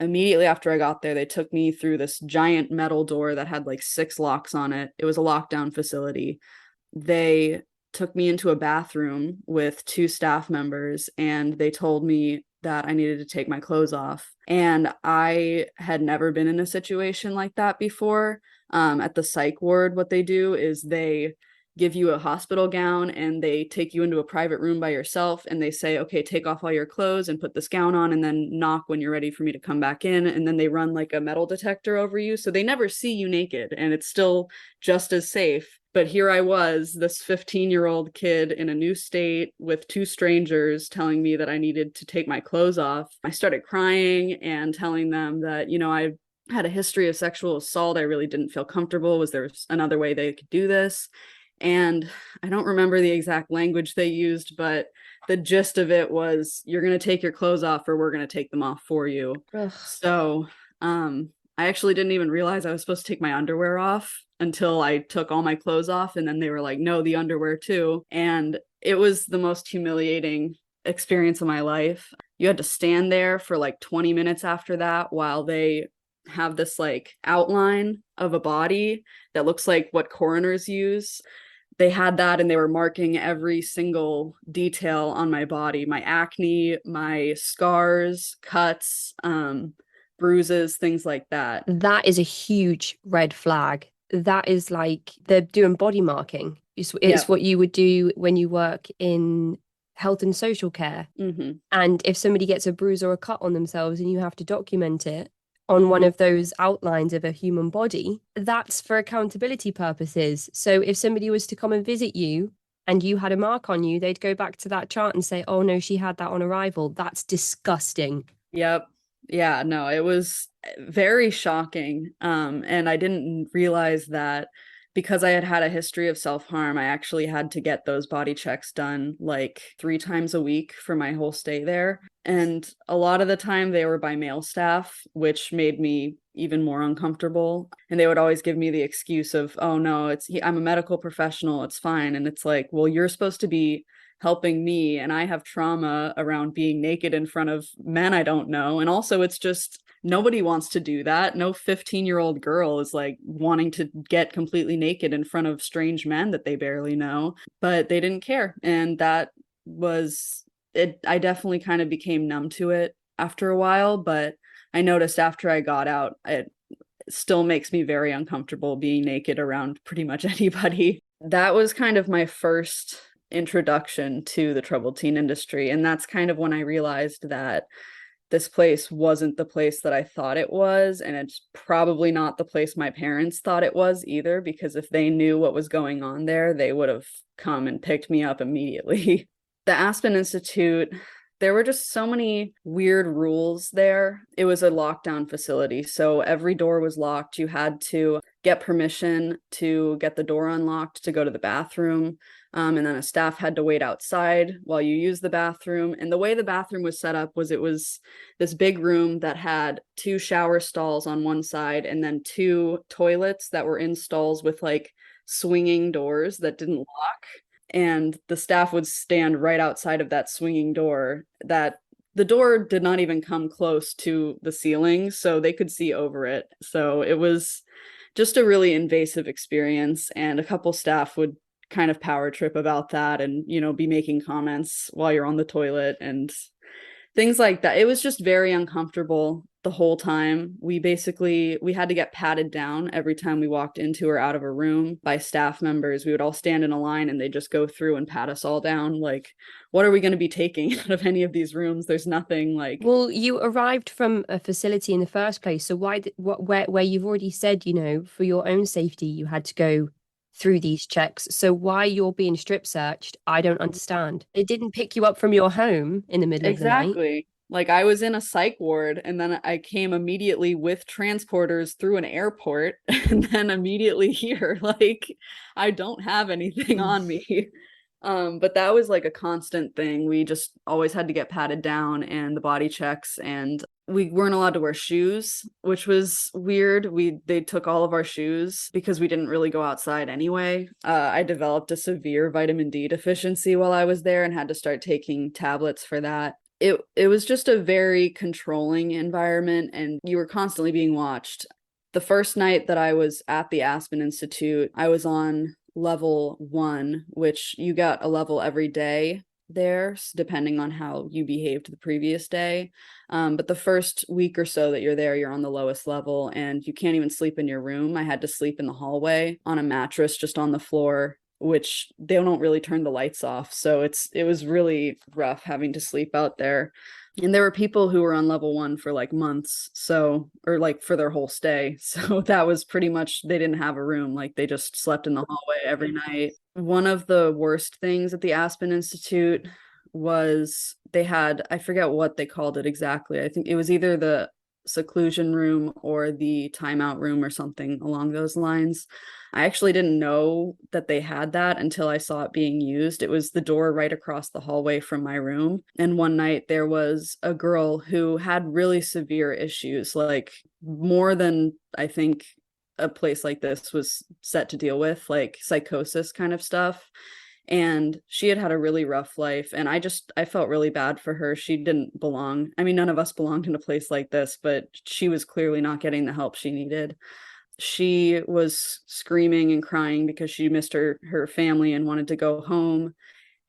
Immediately after I got there, they took me through this giant metal door that had like 6 locks on it. It was a lockdown facility. They took me into a bathroom with 2 staff members and they told me that I needed to take my clothes off. And I had never been in a situation like that before. At the psych ward, what they do is they give you a hospital gown and they take you into a private room by yourself and they say, okay, take off all your clothes and put this gown on and then knock when you're ready for me to come back in. And then they run like a metal detector over you. So they never see you naked and it's still just as safe. But here I was, this 15-year-old kid in a new state with 2 strangers telling me that I needed to take my clothes off. I started crying and telling them that, I had a history of sexual assault. I really didn't feel comfortable. Was there another way they could do this? And I don't remember the exact language they used, but the gist of it was, you're going to take your clothes off or we're going to take them off for you. Ugh. So I actually didn't even realize I was supposed to take my underwear off until I took all my clothes off. And then they were like, no, the underwear too. And it was the most humiliating experience of my life. You had to stand there for like 20 minutes after that while they have this like outline of a body that looks like what coroners use. They had that and they were marking every single detail on my body, my acne, my scars, cuts, bruises, things like that. That is a huge red flag. That is like they're doing body marking. It's what you would do when you work in health and social care. Mm-hmm. And if somebody gets a bruise or a cut on themselves and you have to document it on one of those outlines of a human body, that's for accountability purposes. So if somebody was to come and visit you and you had a mark on you, they'd go back to that chart and say, oh no, she had that on arrival. That's disgusting. Yep. Yeah, no, it was very shocking. And I didn't realize that because I had had a history of self-harm, I actually had to get those body checks done like 3 times a week for my whole stay there. And a lot of the time they were by male staff, which made me even more uncomfortable. And they would always give me the excuse of, oh no, I'm a medical professional, it's fine. And it's like, well, you're supposed to be helping me, and I have trauma around being naked in front of men I don't know. And also it's just nobody wants to do that. No 15-year-old girl is like wanting to get completely naked in front of strange men that they barely know, but they didn't care. And that was it. I definitely kind of became numb to it after a while, but I noticed after I got out, it still makes me very uncomfortable being naked around pretty much anybody. That was kind of my first introduction to the troubled teen industry. And that's kind of when I realized that this place wasn't the place that I thought it was. And it's probably not the place my parents thought it was either, because if they knew what was going on there, they would have come and picked me up immediately. The Aspen Institute, there were just so many weird rules there. It was a lockdown facility, so every door was locked. You had to get permission to get the door unlocked to go to the bathroom. And then a staff had to wait outside while you used the bathroom. And the way the bathroom was set up was it was this big room that had 2 shower stalls on one side and then 2 toilets that were in stalls with like swinging doors that didn't lock. And the staff would stand right outside of that swinging door. That the door did not even come close to the ceiling, so they could see over it. So it was just a really invasive experience. And a couple staff would kind of power trip about that and, be making comments while you're on the toilet and things like that. It was just very uncomfortable the whole time. We had to get patted down every time we walked into or out of a room by staff members. We would all stand in a line and they just go through and pat us all down. Like, what are we going to be taking out of any of these rooms? There's nothing like. Well, you arrived from a facility in the first place, so where you've already said, for your own safety, you had to go through these checks. So why you're being strip searched, I don't understand. They didn't pick you up from your home in the middle of the night. Exactly. Like, I was in a psych ward and then I came immediately with transporters through an airport and then immediately here. Like, I don't have anything on me. But that was like a constant thing. We just always had to get patted down and the body checks, and we weren't allowed to wear shoes, which was weird. They took all of our shoes because we didn't really go outside anyway. I developed a severe vitamin D deficiency while I was there and had to start taking tablets for that. It was just a very controlling environment, and you were constantly being watched. The first night that I was at the Aspen Institute, I was on level 1, which you got a level every day there, depending on how you behaved the previous day. But the first week or so that you're there, you're on the lowest level and you can't even sleep in your room. I had to sleep in the hallway on a mattress just on the floor, which they don't really turn the lights off. So it was really rough having to sleep out there. And there were people who were on level 1 for like months, or like for their whole stay. So that was pretty much, they didn't have a room. Like, they just slept in the hallway every night. One of the worst things at the Aspen Institute was they had, I forget what they called it exactly. I think it was either the seclusion room or the timeout room or something along those lines. I actually didn't know that they had that until I saw it being used. It was the door right across the hallway from my room. And one night there was a girl who had really severe issues, like more than I think a place like this was set to deal with, like psychosis kind of stuff. And she had had a really rough life, and I felt really bad for her. She didn't belong. I mean, none of us belonged in a place like this, but she was clearly not getting the help she needed. She was screaming and crying because she missed her family and wanted to go home.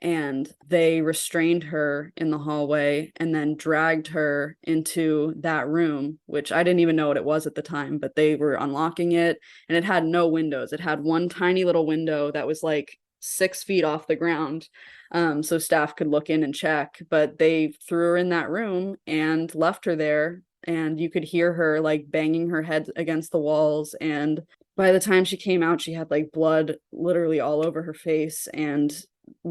And they restrained her in the hallway and then dragged her into that room, which I didn't even know what it was at the time, but they were unlocking it, and it had no windows. It had one tiny little window that was like 6 feet off the ground, so staff could look in and check. But they threw her in that room and left her there, and you could hear her like banging her head against the walls. And by the time she came out, she had like blood literally all over her face, and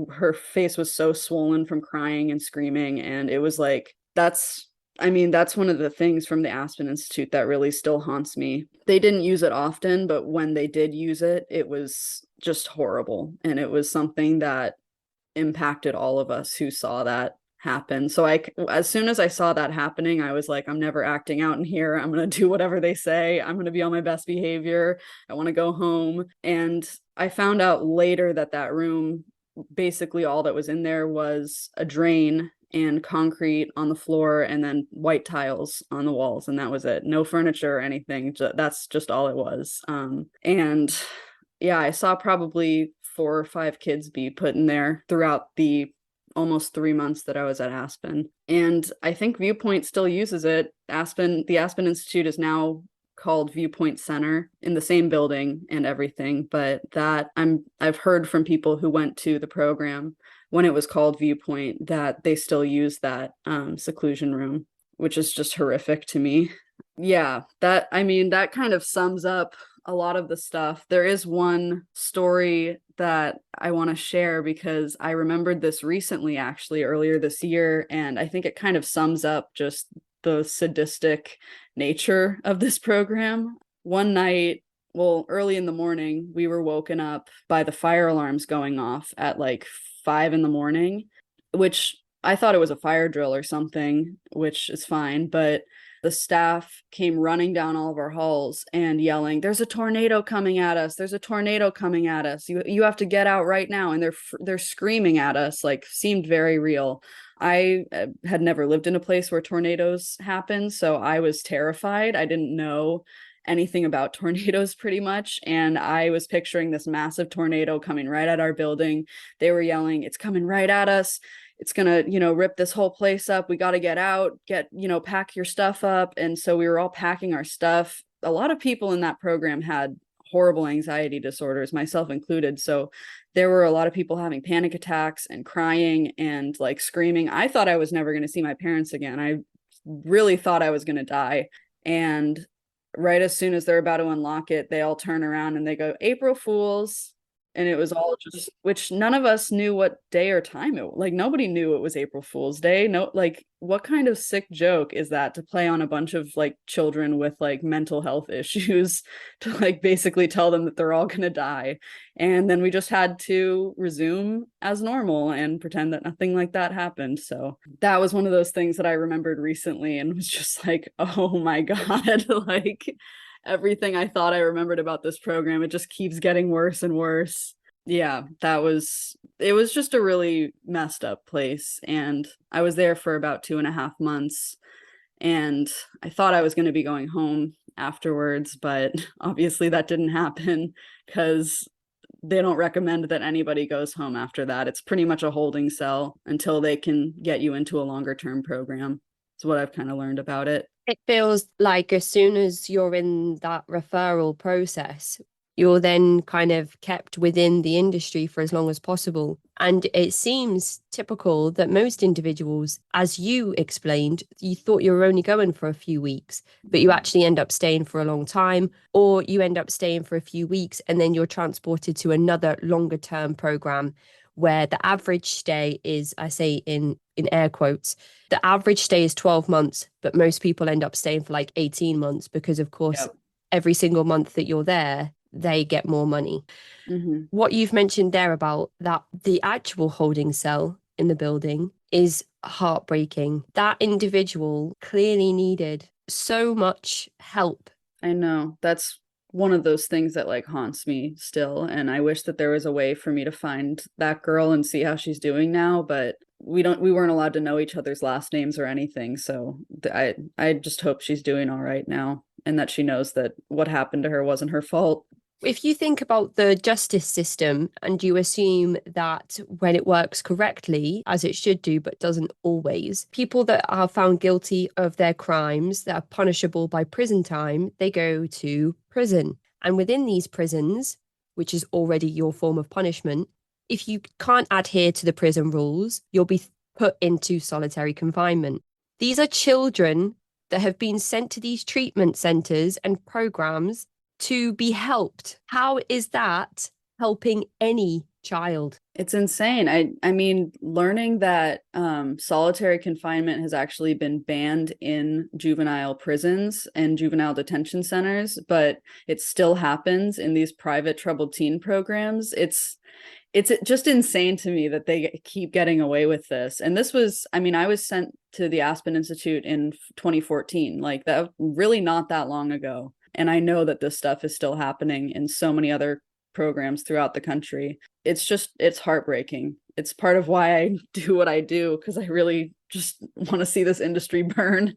her face was so swollen from crying and screaming. And it was like, that's I mean, that's one of the things from the Aspen Institute that really still haunts me. They didn't use it often, but when they did use it, it was just horrible. And it was something that impacted all of us who saw that happen. So as soon as I saw that happening, I was like, I'm never acting out in here. I'm going to do whatever they say. I'm going to be on my best behavior. I want to go home. And I found out later that that room, basically all that was in there was a drain and concrete on the floor and then white tiles on the walls, and that was it. No furniture or anything. That's just all it was. And yeah, I saw probably 4 or 5 kids be put in there throughout the almost 3 months that I was at Aspen. And I think Viewpoint still uses it. The Aspen Institute is now called Viewpoint Center in the same building and everything, but I've heard from people who went to the program when it was called Viewpoint that they still use that seclusion room, which is just horrific to me. Yeah, that kind of sums up a lot of the stuff. There is one story that I want to share because I remembered this recently, actually, earlier this year, and I think it kind of sums up just the sadistic nature of this program. One night, well, early in the morning, we were woken up by the fire alarms going off at like 5 in the morning, which I thought it was a fire drill or something, which is fine, but the staff came running down all of our halls and yelling, "There's a tornado coming at us. There's a tornado coming at us. You have to get out right now." And they're screaming at us, like, seemed very real. I had never lived in a place where tornadoes happen, so I was terrified. I didn't know anything about tornadoes pretty much, and I was picturing this massive tornado coming right at our building. They were yelling, "It's coming right at us. It's gonna, rip this whole place up. We got to get out, pack your stuff up." And so we were all packing our stuff. A lot of people in that program had horrible anxiety disorders, myself included. So there were a lot of people having panic attacks and crying and like screaming. I thought I was never going to see my parents again. I really thought I was going to die. And right as soon as they're about to unlock it, they all turn around and they go, "April Fools." And it was all just, which none of us knew what day or time it was. Like, nobody knew it was April Fool's Day. No, like, what kind of sick joke is that to play on a bunch of like children with like mental health issues to like basically tell them that they're all gonna die? And then we just had to resume as normal and pretend that nothing like that happened. So that was one of those things that I remembered recently and was just like, oh my God, like, everything I thought I remembered about this program, it just keeps getting worse and worse. Yeah, it was just a really messed up place. And I was there for about 2.5 months. And I thought I was going to be going home afterwards, but obviously that didn't happen because they don't recommend that anybody goes home after that. It's pretty much a holding cell until they can get you into a longer term program. That's what I've kind of learned about it. It feels like as soon as you're in that referral process, you're then kind of kept within the industry for as long as possible. And it seems typical that most individuals, as you explained, you thought you were only going for a few weeks, but you actually end up staying for a long time, or you end up staying for a few weeks and then you're transported to another longer term program where the average stay is, I say in air quotes, the average stay is 12 months, but most people end up staying for like 18 months because, of course, Yep. Every single month that you're there, they get more money. Mm-hmm. What you've mentioned there about that, the actual holding cell in the building is heartbreaking. That individual clearly needed so much help. I know. That's one of those things that like haunts me still. And I wish that there was a way for me to find that girl and see how she's doing now, but we weren't allowed to know each other's last names or anything. So I just hope she's doing all right now and that she knows that what happened to her wasn't her fault. If you think about the justice system and you assume that when it works correctly, as it should do, but doesn't always, people that are found guilty of their crimes that are punishable by prison time, they go to prison. And within these prisons, which is already your form of punishment, if you can't adhere to the prison rules, you'll be put into solitary confinement. These are children that have been sent to these treatment centres and programs to be helped. How is that helping any child. It's insane. I mean, learning that solitary confinement has actually been banned in juvenile prisons and juvenile detention centers, but it still happens in these private troubled teen programs. It's just insane to me that they keep getting away with this. And this was, I mean, I was sent to the Aspen Institute in 2014, like that, really not that long ago. And I know that this stuff is still happening in so many other programs throughout the country. It's heartbreaking. It's part of why I do what I do, because I really just want to see this industry burn.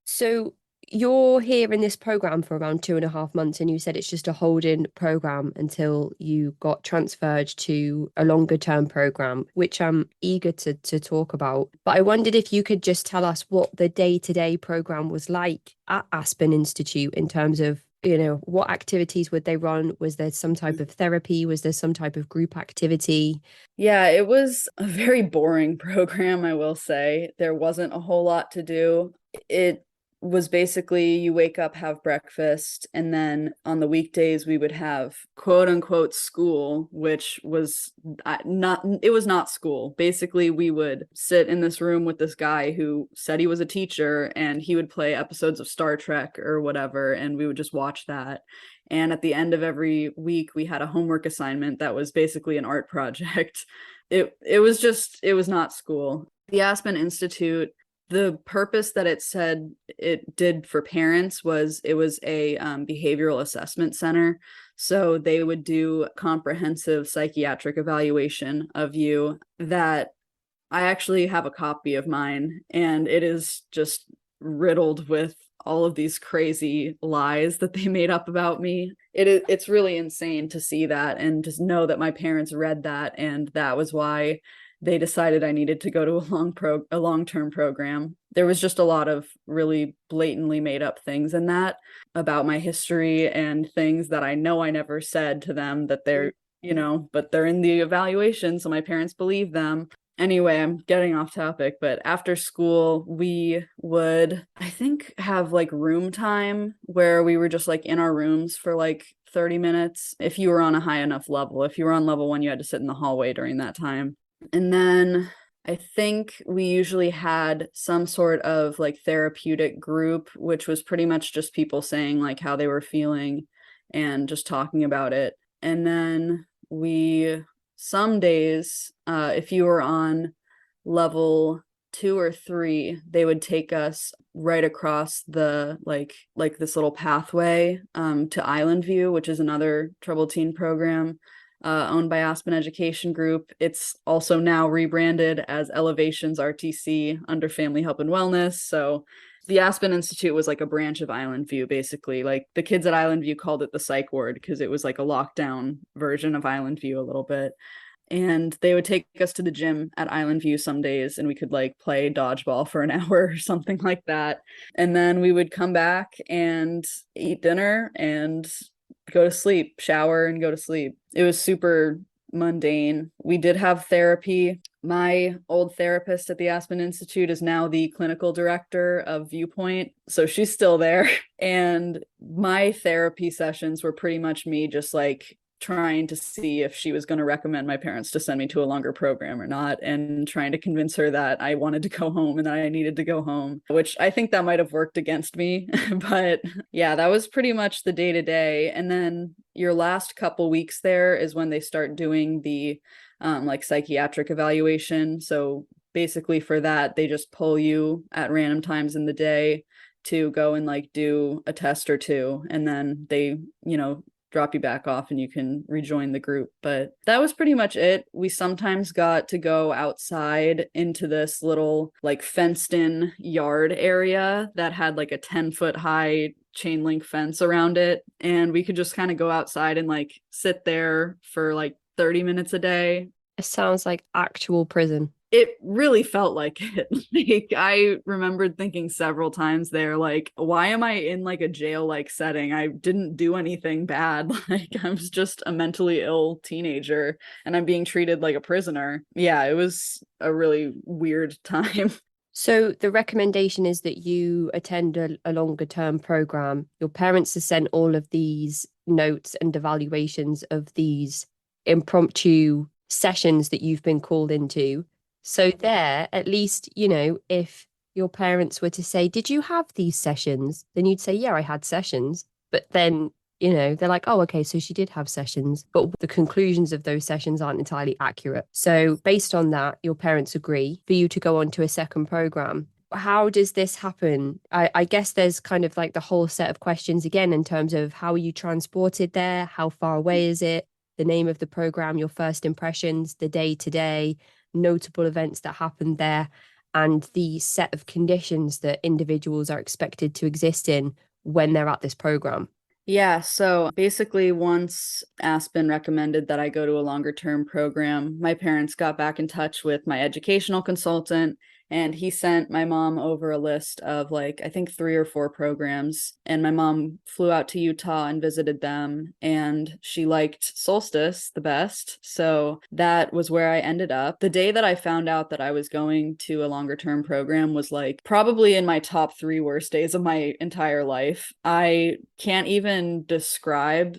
So you're here in this program for around 2.5 months, and you said it's just a holding program until you got transferred to a longer term program, which I'm eager to talk about. But I wondered if you could just tell us what the day-to-day program was like at Aspen Institute in terms of, what activities would they run? Was there some type of therapy? Was there some type of group activity? Yeah, it was a very boring program, I will say. There wasn't a whole lot to do. It was basically you wake up, have breakfast, and then on the weekdays we would have quote unquote school, which was not school. Basically, we would sit in this room with this guy who said he was a teacher, and he would play episodes of Star Trek or whatever, and we would just watch that. And at the end of every week, we had a homework assignment that was basically an art project. It was not school. The Aspen Institute, the purpose that it said it did for parents was it was a behavioral assessment center. So they would do comprehensive psychiatric evaluation of you. That I actually have a copy of mine, and it is just riddled with all of these crazy lies that they made up about me. It's really insane to see that and just know that my parents read that, and that was why they decided I needed to go to a long-term program. There was just a lot of really blatantly made up things in that about my history and things that I know I never said to them, that they're, but they're in the evaluation, so my parents believe them. Anyway, I'm getting off topic, but after school, we would, I think, have like room time where we were just like in our rooms for like 30 minutes. If you were on a high enough level, if you were on level 1, you had to sit in the hallway during that time. And then I think we usually had some sort of like therapeutic group, which was pretty much just people saying like how they were feeling and just talking about it. And then some days, if you were on level 2 or 3, they would take us right across the like this little pathway to Island View, which is another troubled teen program owned by Aspen Education Group. It's also now rebranded as Elevations RTC under Family Help and Wellness. So the Aspen Institute was like a branch of Island View, basically. Like the kids at Island View called it the psych ward because it was like a lockdown version of Island View a little bit. And they would take us to the gym at Island View some days, and we could like play dodgeball for an hour or something like that. And then we would come back and eat dinner and go to sleep, shower and go to sleep. It was super mundane. We did have therapy. My old therapist at the Aspen Institute is now the clinical director of Viewpoint, so she's still there. And my therapy sessions were pretty much me just like trying to see if she was going to recommend my parents to send me to a longer program or not, and trying to convince her that I wanted to go home and that I needed to go home, which I think that might have worked against me. But yeah, that was pretty much the day to day. And then your last couple weeks there is when they start doing the like psychiatric evaluation. So basically for that, they just pull you at random times in the day to go and like do a test or two, and then they, drop you back off and you can rejoin the group. But that was pretty much it. We sometimes got to go outside into this little like fenced in yard area that had like a 10-foot high chain link fence around it, and we could just kind of go outside and like sit there for like 30 minutes a day. It sounds like actual prison. It really felt like it. Like, I remembered thinking several times there, like, why am I in like a jail-like setting? I didn't do anything bad. Like, I was just a mentally ill teenager and I'm being treated like a prisoner. Yeah, it was a really weird time. So the recommendation is that you attend a longer term program. Your parents have sent all of these notes and evaluations of these impromptu sessions that you've been called into. So there, at least, if your parents were to say, did you have these sessions? Then you'd say, yeah, I had sessions. But then, they're like, oh, okay, so she did have sessions, but the conclusions of those sessions aren't entirely accurate. So based on that, your parents agree for you to go on to a second program. How does this happen? I guess there's kind of like the whole set of questions again in terms of how are you transported there? How far away is it? The name of the program, your first impressions, the day to day, notable events that happened there, and the set of conditions that individuals are expected to exist in when they're at this program. Yeah, so basically, once Aspen recommended that I go to a longer term program, my parents got back in touch with my educational consultant, and he sent my mom over a list of like, I think 3 or 4 programs. And my mom flew out to Utah and visited them, and she liked Solstice the best. So that was where I ended up. The day that I found out that I was going to a longer term program was like probably in my top 3 worst days of my entire life. I can't even describe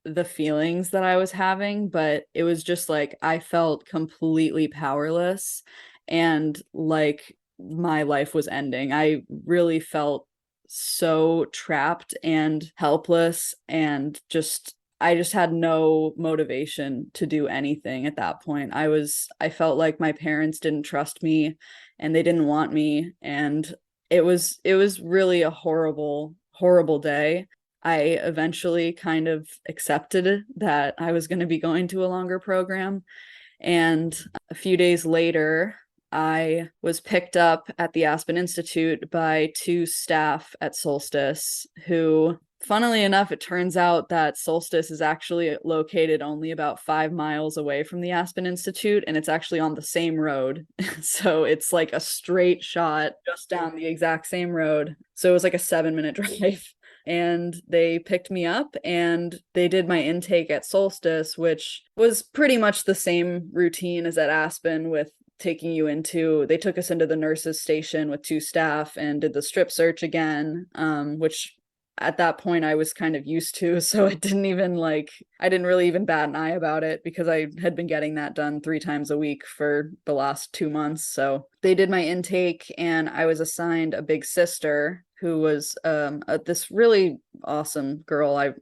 the feelings that I was having, but it was just like I felt completely powerless and like my life was ending. I really felt so trapped and helpless, and I just had no motivation to do anything at that point. I felt like my parents didn't trust me and they didn't want me, and it was really a horrible day. I eventually kind of accepted that I was going to be going to a longer program. And a few days later, I was picked up at the Aspen Institute by 2 staff at Solstice who, funnily enough, it turns out that Solstice is actually located only about 5 miles away from the Aspen Institute, and it's actually on the same road. So it's like a straight shot just down the exact same road. So it was like a 7-minute drive. And they picked me up and they did my intake at Solstice, which was pretty much the same routine as at Aspen, with they took us into the nurses station with 2 staff and did the strip search again, which at that point I was kind of used to. So I didn't really even bat an eye about it because I had been getting that done 3 times a week for the last 2 months. So they did my intake and I was assigned a big sister who was this really awesome girl. I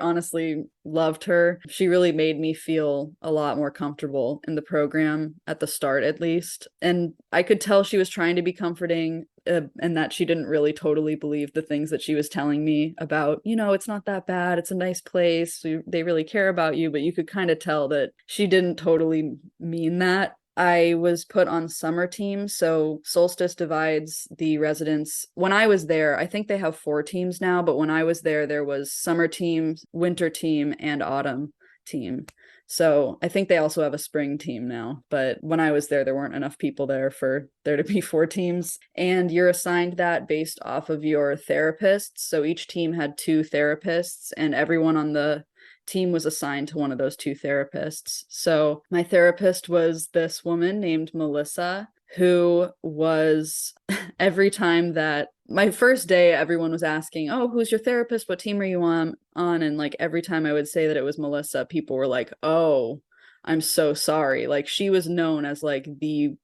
honestly loved her. She really made me feel a lot more comfortable in the program at the start, at least. And I could tell she was trying to be comforting, and that she didn't really totally believe the things that she was telling me about, it's not that bad. It's a nice place. They really care about you. But you could kind of tell that she didn't totally mean that. I was put on summer teams. So Solstice divides the residents. When I was there, I think they have 4 teams now, but when I was there, there was summer team, winter team, and autumn team. So I think they also have a spring team now. But when I was there, there weren't enough people there for there to be 4 teams. And you're assigned that based off of your therapists. So each team had 2 therapists, and everyone on the team was assigned to one of those 2 therapists. So my therapist was this woman named Melissa, who was every time that my first day, everyone was asking, oh, who's your therapist? What team are you on? And like every time I would say that it was Melissa, people were like, oh, I'm so sorry. Like she was known as like the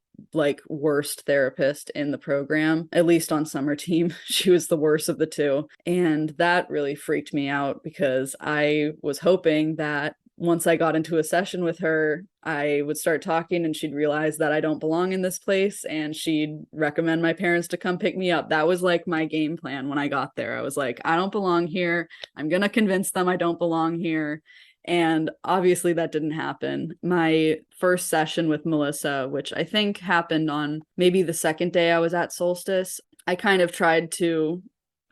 worst therapist in the program, at least on summer team. She was the worst of the 2. And that really freaked me out because I was hoping that once I got into a session with her, I would start talking and she'd realize that I don't belong in this place and she'd recommend my parents to come pick me up. That was like my game plan when I got there. I was like, I don't belong here. I'm going to convince them I don't belong here. And obviously that didn't happen. My first session with Melissa, which I think happened on maybe the second day I was at Solstice, I kind of tried to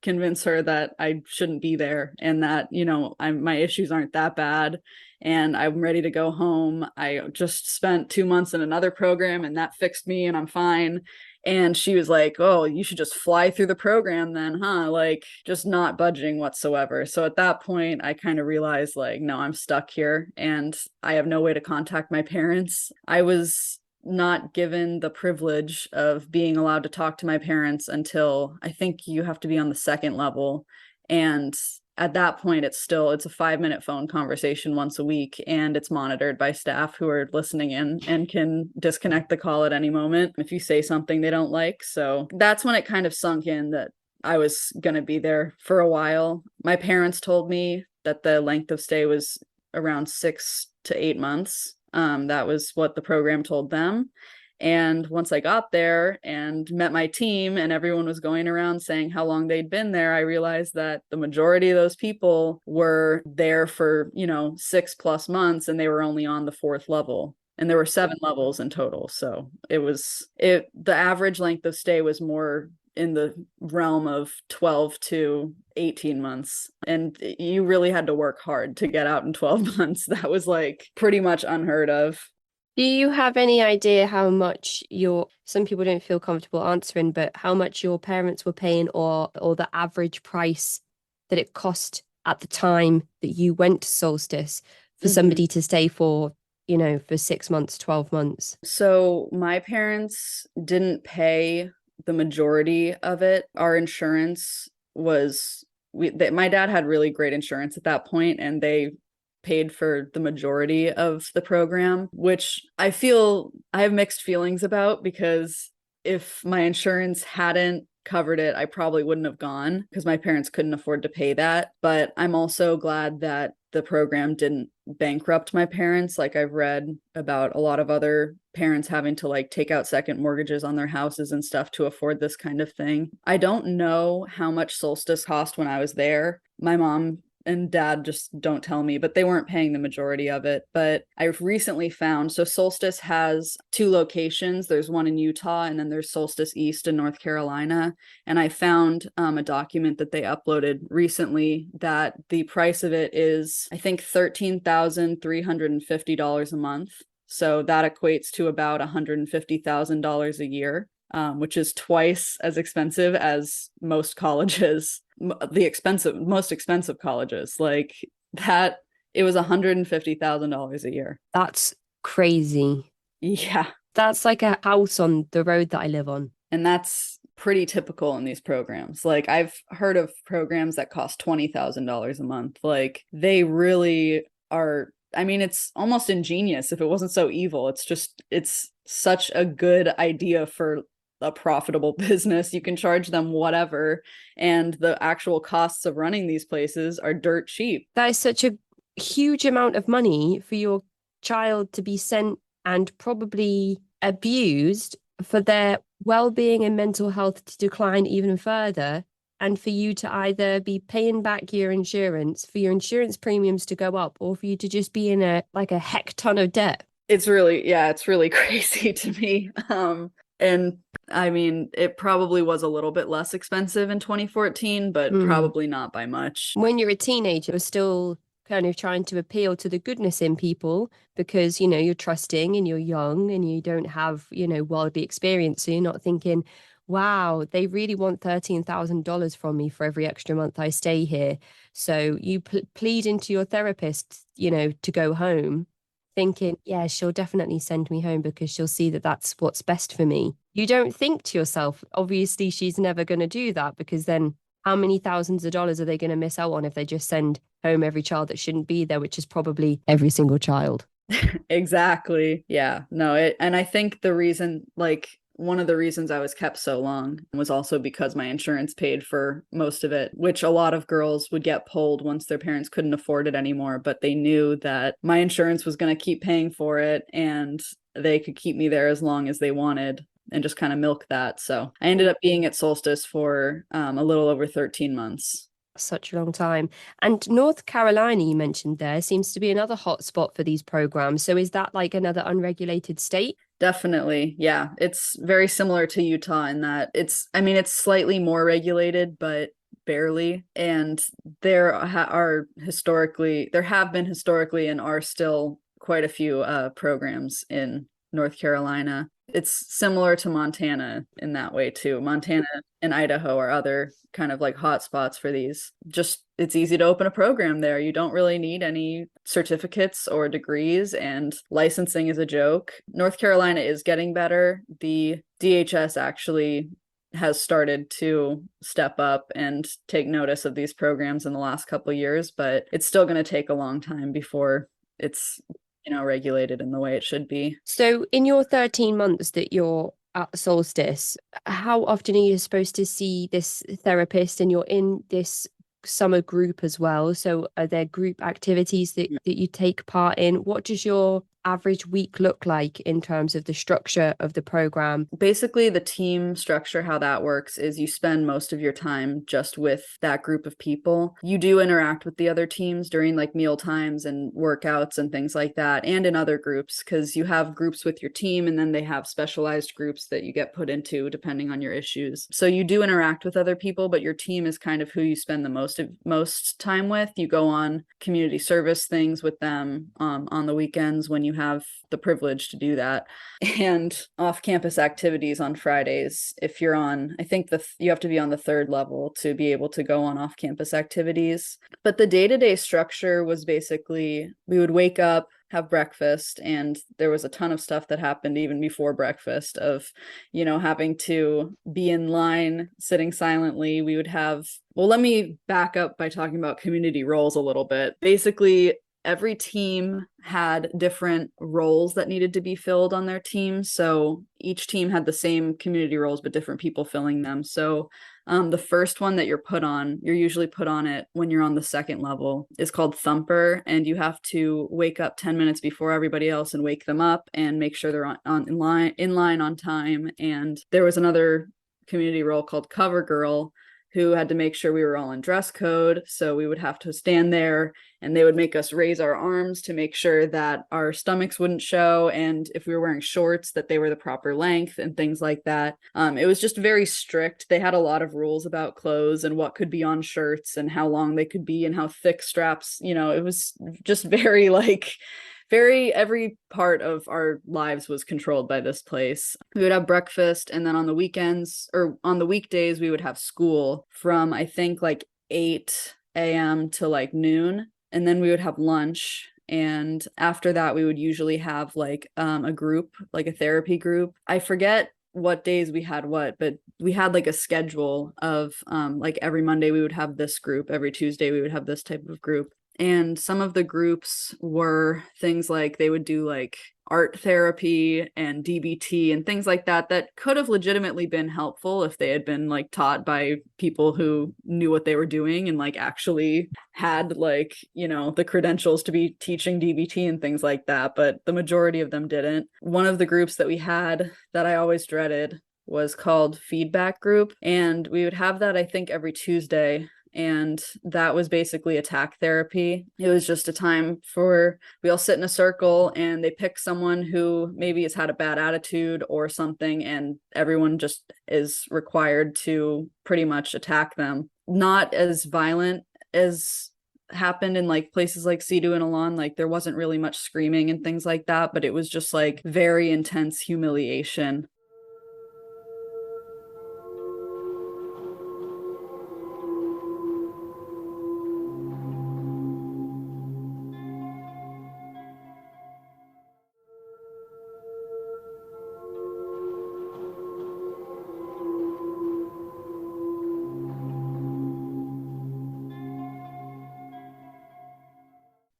convince her that I shouldn't be there and that, my issues aren't that bad and I'm ready to go home. I just spent 2 months in another program and that fixed me and I'm fine. And she was like, oh, you should just fly through the program then, huh? Like just not budging whatsoever. So at that point, I kind of realized like, no, I'm stuck here and I have no way to contact my parents. I was not given the privilege of being allowed to talk to my parents until I think you have to be on the 2nd level. And at that point, it's a 5-minute phone conversation once a week, and it's monitored by staff who are listening in and can disconnect the call at any moment if you say something they don't like. So that's when it kind of sunk in that I was going to be there for a while. My parents told me that the length of stay was around 6 to 8 months. That was what the program told them. And once I got there and met my team and everyone was going around saying how long they'd been there, I realized that the majority of those people were there for, 6+ months, and they were only on the 4th level. And there were 7 levels in total. So the average length of stay was more in the realm of 12 to 18 months. And you really had to work hard to get out in 12 months. That was like pretty much unheard of. Do you have any idea how much some people don't feel comfortable answering, but how much your parents were paying, or the average price that it cost at the time that you went to Solstice for somebody to stay for 6 months, 12 months? So my parents didn't pay the majority of it. Our insurance my dad had really great insurance at that point, and they paid for the majority of the program, which I have mixed feelings about, because if my insurance hadn't covered it, I probably wouldn't have gone, because my parents couldn't afford to pay that. But I'm also glad that the program didn't bankrupt my parents. Like, I've read about a lot of other parents having to take out second mortgages on their houses and stuff to afford this kind of thing. I don't know how much Solstice cost when I was there. My mom and dad just don't tell me, but they weren't paying the majority of it. But I've recently found, so Solstice has 2 locations. There's one in Utah, and then there's Solstice East in North Carolina. And I found a document that they uploaded recently that the price of it is, I think, $13,350 a month. So that equates to about $150,000 a year, which is twice as expensive as most colleges. Most expensive colleges. Like that, it was $150,000 a year. That's crazy. Yeah. That's like a house on the road that I live on. And that's pretty typical in these programs. Like, I've heard of programs that cost $20,000 a month. Like, they really are. I mean, it's almost ingenious. If it wasn't so evil, it's such a good idea for a profitable business. You can charge them whatever, and the actual costs of running these places are dirt cheap. That is such a huge amount of money for your child to be sent and probably abused, for their well-being and mental health to decline even further, and for you to either be paying back your insurance, for your insurance premiums to go up, or for you to just be in a heck ton of debt. It's really crazy to me. And I mean, it probably was a little bit less expensive in 2014, but probably not by much. When you're a teenager, you're still kind of trying to appeal to the goodness in people, because, you're trusting and you're young and you don't have, worldly experience. So you're not thinking, wow, they really want $13,000 from me for every extra month I stay here. So you plead into your therapist, to go home, thinking, yeah, she'll definitely send me home because she'll see that that's what's best for me. You don't think to yourself, obviously she's never going to do that, because then how many thousands of dollars are they going to miss out on if they just send home every child that shouldn't be there, which is probably every single child. Exactly. Yeah. No, and I think one of the reasons I was kept so long was also because my insurance paid for most of it, which a lot of girls would get pulled once their parents couldn't afford it anymore. But they knew that my insurance was going to keep paying for it, and they could keep me there as long as they wanted, and just kind of milk that. So I ended up being at Solstice for a little over 13 months. Such a long time. And North Carolina, you mentioned there, seems to be another hot spot for these programs. So is that like another unregulated state? Definitely. Yeah. It's very similar to Utah in that it's slightly more regulated, but barely. And there have been historically and are still quite a few programs in North Carolina. It's similar to Montana in that way too. Montana and Idaho are other kind of like hot spots for these. Just, it's easy to open a program there. You don't really need any certificates or degrees, and licensing is a joke. North Carolina is getting better. The DHS actually has started to step up and take notice of these programs in the last couple of years, but it's still going to take a long time before it's, regulated in the way it should be. So in your 13 months that you're at Solstice, how often are you supposed to see this therapist, and you're in this summer group as well? So are there group activities that you take part in? What does your average week look like in terms of the structure of the program? Basically, the team structure, how that works is you spend most of your time just with that group of people. You do interact with the other teams during like meal times and workouts and things like that, and in other groups, because you have groups with your team and then they have specialized groups that you get put into depending on your issues. So you do interact with other people, but your team is kind of who you spend the most time with. You go on community service things with them on the weekends when you have the privilege to do that, and off-campus activities on Fridays. If you're on, I think you have to be on the 3rd level to be able to go on off-campus activities. But the day-to-day structure was basically we would wake up, have breakfast, and there was a ton of stuff that happened even before breakfast of, having to be in line, sitting silently. We would have, well, let me back up by talking about community roles a little bit. Basically, every team had different roles that needed to be filled on their team. So each team had the same community roles, but different people filling them. So the first one that you're usually put on it when you're on the 2nd level, is called Thumper. And you have to wake up 10 minutes before everybody else and wake them up and make sure they're in line on time. And there was another community role called Cover Girl, who had to make sure we were all in dress code. So we would have to stand there and they would make us raise our arms to make sure that our stomachs wouldn't show. And if we were wearing shorts, that they were the proper length and things like that. It was just very strict. They had a lot of rules about clothes and what could be on shirts and how long they could be and how thick straps, it was just very every part of our lives was controlled by this place. We would have breakfast, and then on the weekends or on the weekdays, we would have school from, I think, like 8 a.m. to like noon. And then we would have lunch. And after that, we would usually have like a group, like a therapy group. I forget what days we had what, but we had like a schedule of like every Monday we would have this group, every Tuesday we would have this type of group. And some of the groups were things like they would do like art therapy and DBT and things like that could have legitimately been helpful if they had been like taught by people who knew what they were doing and like actually had like, the credentials to be teaching DBT and things like that. But the majority of them didn't. One of the groups that we had that I always dreaded was called Feedback Group. And we would have that, I think, every Tuesday. And that was basically attack therapy. It was just a time for, we all sit in a circle and they pick someone who maybe has had a bad attitude or something, and everyone just is required to pretty much attack them. Not as violent as happened in like places like Cedu and Alon. Like there wasn't really much screaming and things like that, but it was just like very intense humiliation.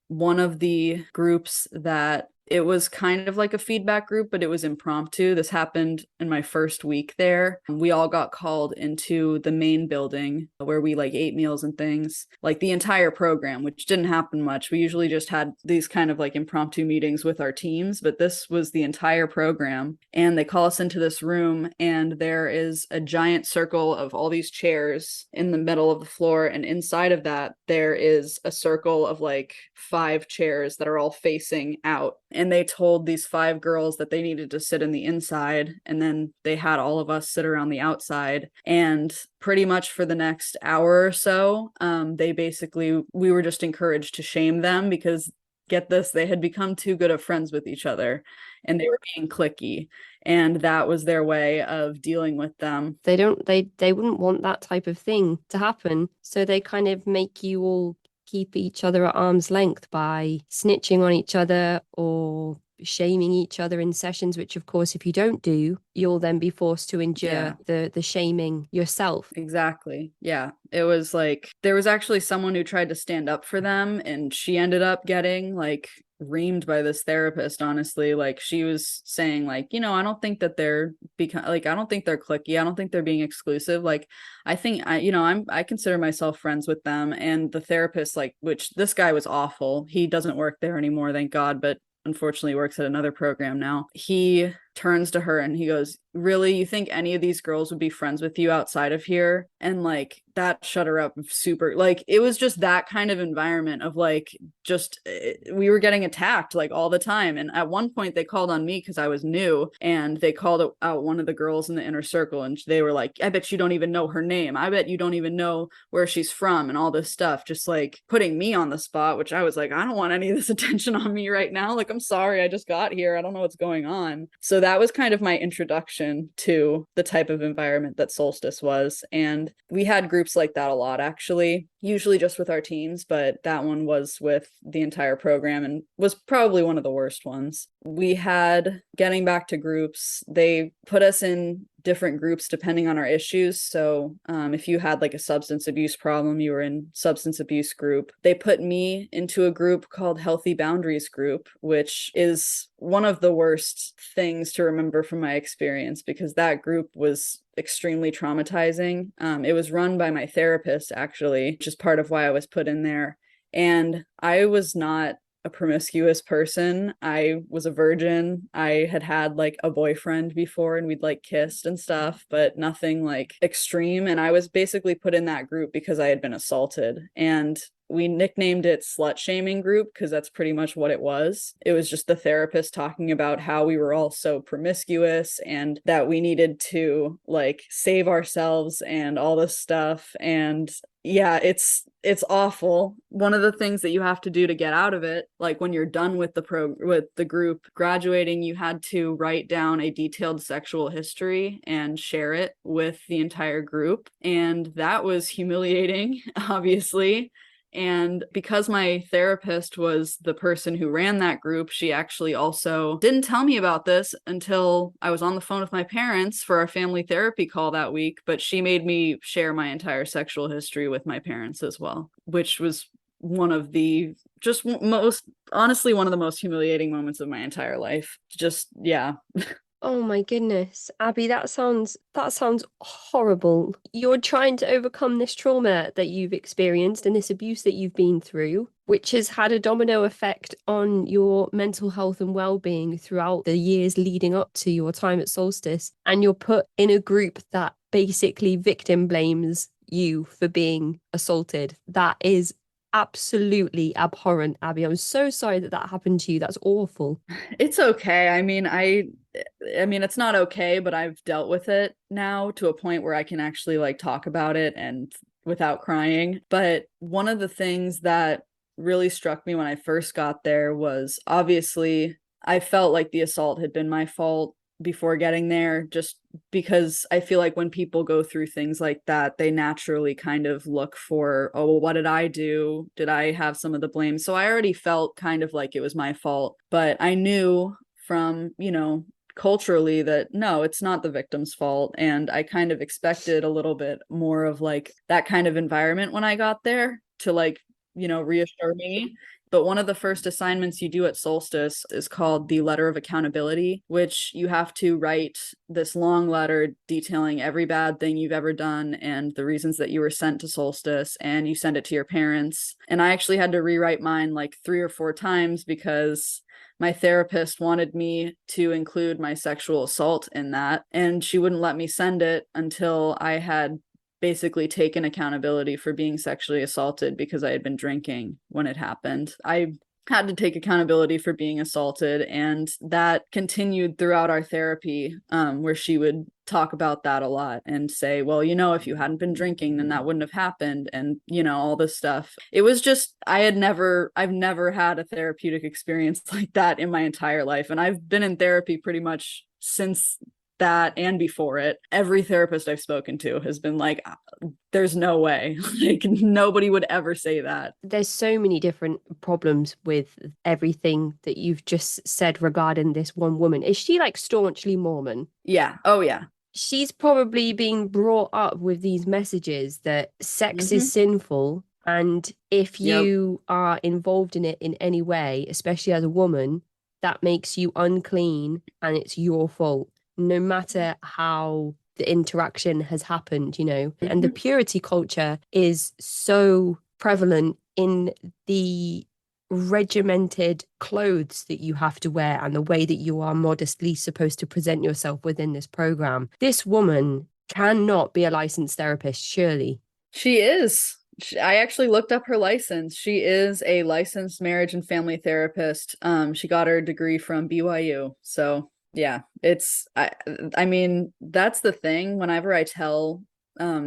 One of the groups that it was kind of like a feedback group, but it was impromptu. This happened in my first week there. We all got called into the main building where we like ate meals and things, like the entire program, which didn't happen much. We usually just had these kind of like impromptu meetings with our teams, but this was the entire program. And they call us into this room, and there is a giant circle of all these chairs in the middle of the floor. And inside of that, there is a circle of like 5 chairs that are all facing out. And they told these 5 girls that they needed to sit in the inside, and then they had all of us sit around the outside. And pretty much for the next hour or so, we were just encouraged to shame them because, get this, they had become too good of friends with each other and they were being cliquey, and that was their way of dealing with them. They wouldn't want that type of thing to happen, so they kind of make you all keep each other at arm's length by snitching on each other or shaming each other in sessions, which of course, if you don't do, you'll then be forced to endure the shaming yourself. Exactly. Yeah. It was like there was actually someone who tried to stand up for them, and she ended up getting like reamed by this therapist. Honestly, like she was saying like, I don't think that they're I don't think they're cliquey. I don't think they're being exclusive. Like I think I consider myself friends with them. And the therapist, like, which this guy was awful. He doesn't work there anymore, thank God, but unfortunately works at another program now. He turns to her and he goes, "Really, you think any of these girls would be friends with you outside of here?" And like that shut her up super. Like it was just that kind of environment of like just we were getting attacked like all the time. And at one point they called on me because I was new, and they called out one of the girls in the inner circle, and they were like, "I bet you don't even know her name. I bet you don't even know where she's from," and all this stuff, just like putting me on the spot, which I was like, I don't want any of this attention on me right now. Like, I'm sorry, I just got here. I don't know what's going on. So that was kind of my introduction to the type of environment that Solstice was. And we had groups like that a lot, actually, usually just with our teams, but that one was with the entire program and was probably one of the worst ones. We had, getting back to groups, they put us in different groups depending on our issues. So if you had like a substance abuse problem, you were in substance abuse group. They put me into a group called Healthy Boundaries Group, which is one of the worst things to remember from my experience, because that group was extremely traumatizing. It was run by my therapist, actually, which is part of why I was put in there. And I was not a promiscuous person. I was a virgin. I had like a boyfriend before, and we'd like kissed and stuff, but nothing like extreme. And I was basically put in that group because I had been assaulted. And we nicknamed it slut shaming group because that's pretty much what it was. It was just the therapist talking about how we were all so promiscuous and that we needed to like save ourselves and all this stuff. And yeah, it's awful. One of the things that you have to do to get out of it, like when you're done with the group graduating, you had to write down a detailed sexual history and share it with the entire group. And that was humiliating, obviously. And because my therapist was the person who ran that group, she actually also didn't tell me about this until I was on the phone with my parents for our family therapy call that week. But she made me share my entire sexual history with my parents as well, which was one of the honestly, one of the most humiliating moments of my entire life. Just, yeah. Oh my goodness, Abby, that sounds horrible. You're trying to overcome this trauma that you've experienced and this abuse that you've been through, which has had a domino effect on your mental health and well-being throughout the years leading up to your time at Solstice. And you're put in a group that basically victim blames you for being assaulted. That is absolutely abhorrent, Abby. I'm so sorry that happened to you. That's awful. It's okay. I mean, it's not okay, but I've dealt with it now to a point where I can actually like talk about it and without crying. But one of the things that really struck me when I first got there was, obviously I felt like the assault had been my fault before getting there, just because I feel like when people go through things like that, they naturally kind of look for, oh, well, what did I do? Did I have some of the blame? So I already felt kind of like it was my fault, but I knew from, culturally that no, it's not the victim's fault. And I kind of expected a little bit more of like that kind of environment when I got there to like, reassure me. But one of the first assignments you do at Solstice is called the Letter of Accountability, which you have to write this long letter detailing every bad thing you've ever done and the reasons that you were sent to Solstice, and you send it to your parents. And I actually had to rewrite mine like 3 or 4 times because my therapist wanted me to include my sexual assault in that, and she wouldn't let me send it until I had basically taken accountability for being sexually assaulted because I had been drinking when it happened. I had to take accountability for being assaulted, and that continued throughout our therapy, where she would talk about that a lot and say, well, if you hadn't been drinking, then that wouldn't have happened, and all this stuff. It was just, I've never had a therapeutic experience like that in my entire life, and I've been in therapy pretty much since that and before it, every therapist I've spoken to has been like, there's no way. Like, nobody would ever say that. There's so many different problems with everything that you've just said regarding this one woman. Is she like staunchly Mormon? Yeah. Oh, yeah. She's probably been brought up with these messages that sex is sinful. And if you are involved in it in any way, especially as a woman, that makes you unclean and it's your fault, no matter how the interaction has happened, you know. And the purity culture is so prevalent in the regimented clothes that you have to wear and the way that you are modestly supposed to present yourself within this program. This woman cannot be a licensed therapist, surely. She is. I actually looked up her license. She is a licensed marriage and family therapist. She got her degree from BYU. So yeah, I mean, that's the thing. Whenever I tell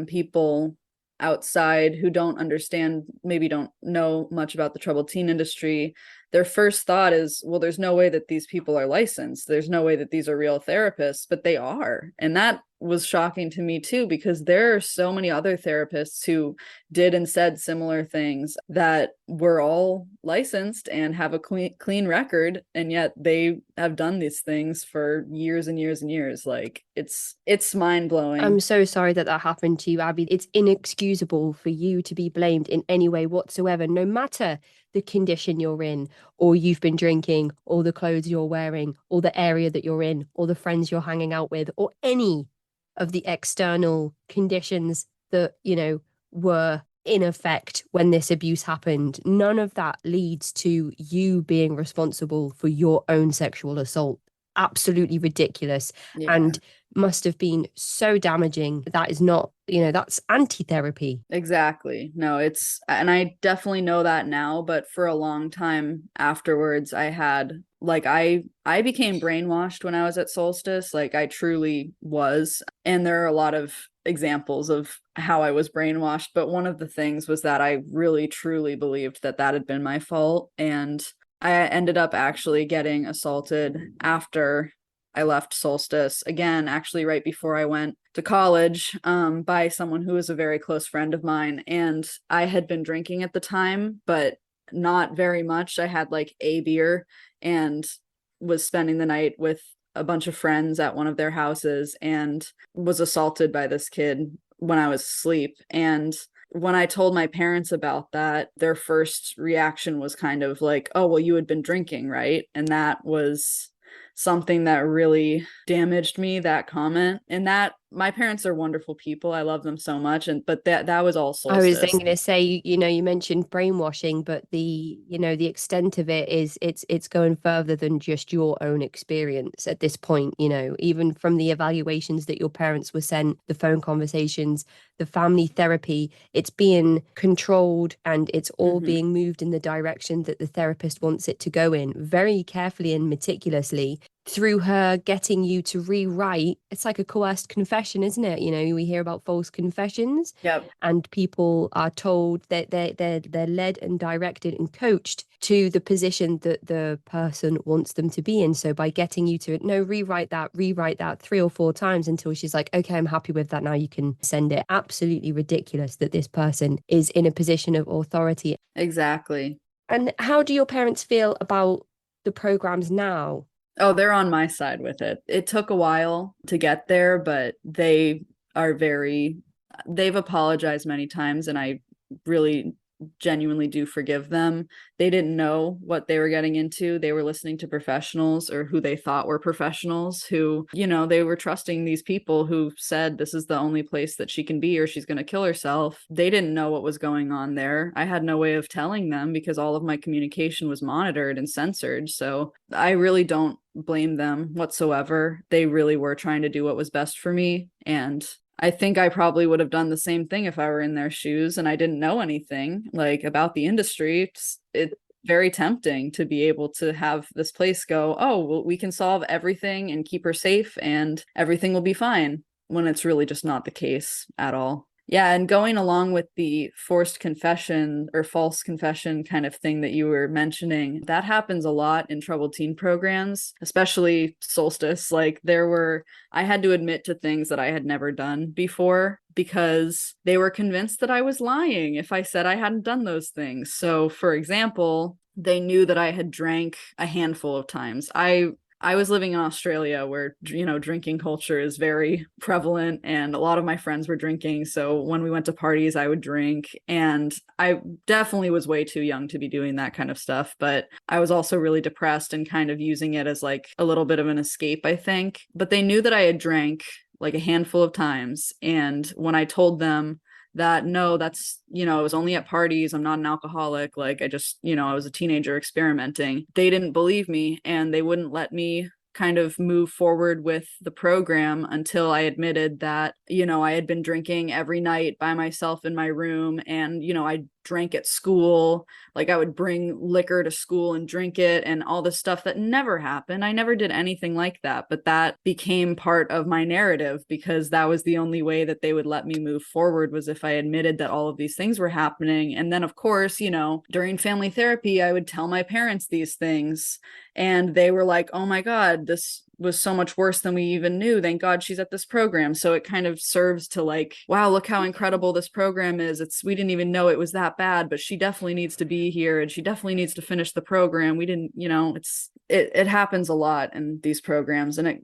people outside who don't understand, maybe don't know much about the troubled teen industry, their first thought is, well, there's no way that these people are licensed. There's no way that these are real therapists, but they are. And that was shocking to me too, because there are so many other therapists who did and said similar things that were all licensed and have a clean record, and yet they have done these things for years and years and years. Like, it's mind-blowing. I'm so sorry that happened to you, Abby. It's inexcusable for you to be blamed in any way whatsoever, no matter the condition you're in, or you've been drinking, or the clothes you're wearing, or the area that you're in, or the friends you're hanging out with, or any of the external conditions that, you know, were in effect when this abuse happened. None of that leads to you being responsible for your own sexual assault. Absolutely ridiculous. Yeah. And must have been so damaging. That is not, you know, that's anti-therapy. Exactly. No, and I definitely know that now, but for a long time afterwards, I became brainwashed when I was at Solstice. Like, I truly was. And there are a lot of examples of how I was brainwashed, but one of the things was that I really truly believed that had been my fault. And I ended up actually getting assaulted after I left Solstice, again, actually right before I went to college, by someone who was a very close friend of mine. And I had been drinking at the time, but not very much. I had like a beer and was spending the night with a bunch of friends at one of their houses and was assaulted by this kid when I was asleep. And when I told my parents about that, their first reaction was kind of like, oh, well, you had been drinking, right? And that was something that really damaged me, that comment. And that, my parents are wonderful people. I love them so much. But that was all Solstice. I was then going to say, you know, you mentioned brainwashing, but the extent of it is it's going further than just your own experience at this point. You know, even from the evaluations that your parents were sent, the phone conversations, the family therapy, it's being controlled and it's all being moved in the direction that the therapist wants it to go in, very carefully and meticulously, through her getting you to rewrite. It's like a coerced confession, isn't it? You know, we hear about false confessions. Yep. And people are told that they're led and directed and coached to the position that the person wants them to be in. So by getting you to rewrite that 3 or 4 times until she's like, okay, I'm happy with that, now you can send it. Absolutely ridiculous that this person is in a position of authority. Exactly. And how do your parents feel about the programs now? Oh, they're on my side with it. It took a while to get there, but they've apologized many times, and I really genuinely do forgive them. They didn't know what they were getting into. They were listening to professionals, or who they thought were professionals, who, you know, they were trusting these people who said this is the only place that she can be or she's going to kill herself. They didn't know what was going on there. I had no way of telling them because all of my communication was monitored and censored. So I really don't blame them whatsoever. They really were trying to do what was best for me. And I think I probably would have done the same thing if I were in their shoes and I didn't know anything like about the industry. It's very tempting to be able to have this place go, oh, well, we can solve everything and keep her safe and everything will be fine, when it's really just not the case at all. Yeah, and going along with the forced confession or false confession kind of thing that you were mentioning, that happens a lot in troubled teen programs, especially Solstice. Like I had to admit to things that I had never done before because they were convinced that I was lying if I said I hadn't done those things. So, for example, they knew that I had drank a handful of times. I was living in Australia where, drinking culture is very prevalent and a lot of my friends were drinking. So when we went to parties, I would drink. And I definitely was way too young to be doing that kind of stuff. But I was also really depressed and kind of using it as like a little bit of an escape, I think. But they knew that I had drank like a handful of times. And when I told them, that no, that's, I was only at parties, I'm not an alcoholic, like I just, I was a teenager experimenting, they didn't believe me and they wouldn't let me kind of move forward with the program until I admitted that, I had been drinking every night by myself in my room and, I drank at school. Like I would bring liquor to school and drink it and all this stuff that never happened. I never did anything like that, but that became part of my narrative because that was the only way that they would let me move forward was if I admitted that all of these things were happening. And then of course, during family therapy, I would tell my parents these things and they were like, "Oh my God, this was so much worse than we even knew. Thank God she's at this program." So it kind of serves to like, wow, look how incredible this program is. We didn't even know it was that bad, but she definitely needs to be here and she definitely needs to finish the program. We didn't, it happens a lot in these programs and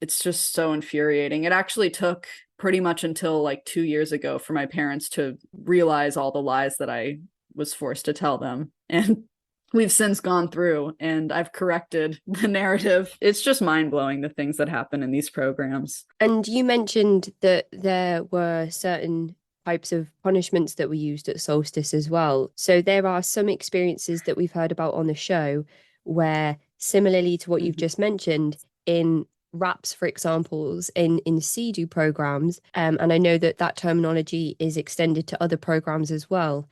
it's just so infuriating. It actually took pretty much until like 2 years ago for my parents to realize all the lies that I was forced to tell them. And we've since gone through and I've corrected the narrative. It's just mind-blowing the things that happen in these programs. And you mentioned that there were certain types of punishments that were used at Solstice as well. So there are some experiences that we've heard about on the show where, similarly to what you've just mentioned, in RAPs, for examples, in CEDU programs, and I know that terminology is extended to other programs as well,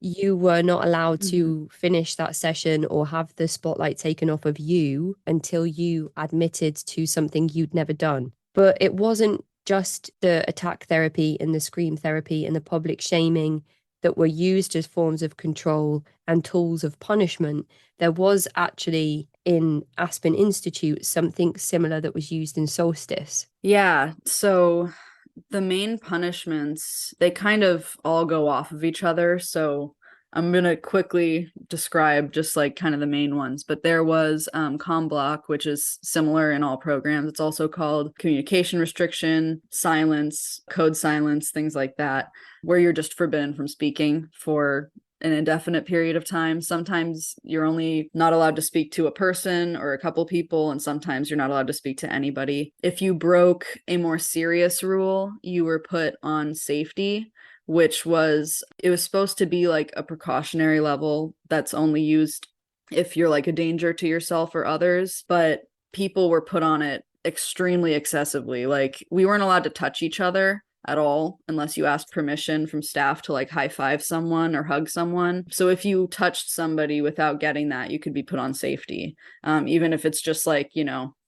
you were not allowed to finish that session or have the spotlight taken off of you until you admitted to something you'd never done. But it wasn't just the attack therapy and the scream therapy and the public shaming that were used as forms of control and tools of punishment. There was actually in Aspen Institute something similar that was used in Solstice. Yeah, so the main punishments, they kind of all go off of each other. So I'm going to quickly describe just like kind of the main ones. But there was com block, which is similar in all programs. It's also called communication restriction, silence, code silence, things like that, where you're just forbidden from speaking for an indefinite period of time. Sometimes you're only not allowed to speak to a person or a couple people, and sometimes you're not allowed to speak to anybody. If you broke a more serious rule, you were put on safety, which was supposed to be like a precautionary level that's only used if you're like a danger to yourself or others, but people were put on it extremely excessively. Like we weren't allowed to touch each other at all unless you asked permission from staff to like high five someone or hug someone. So if you touched somebody without getting that, you could be put on safety, even if it's just like,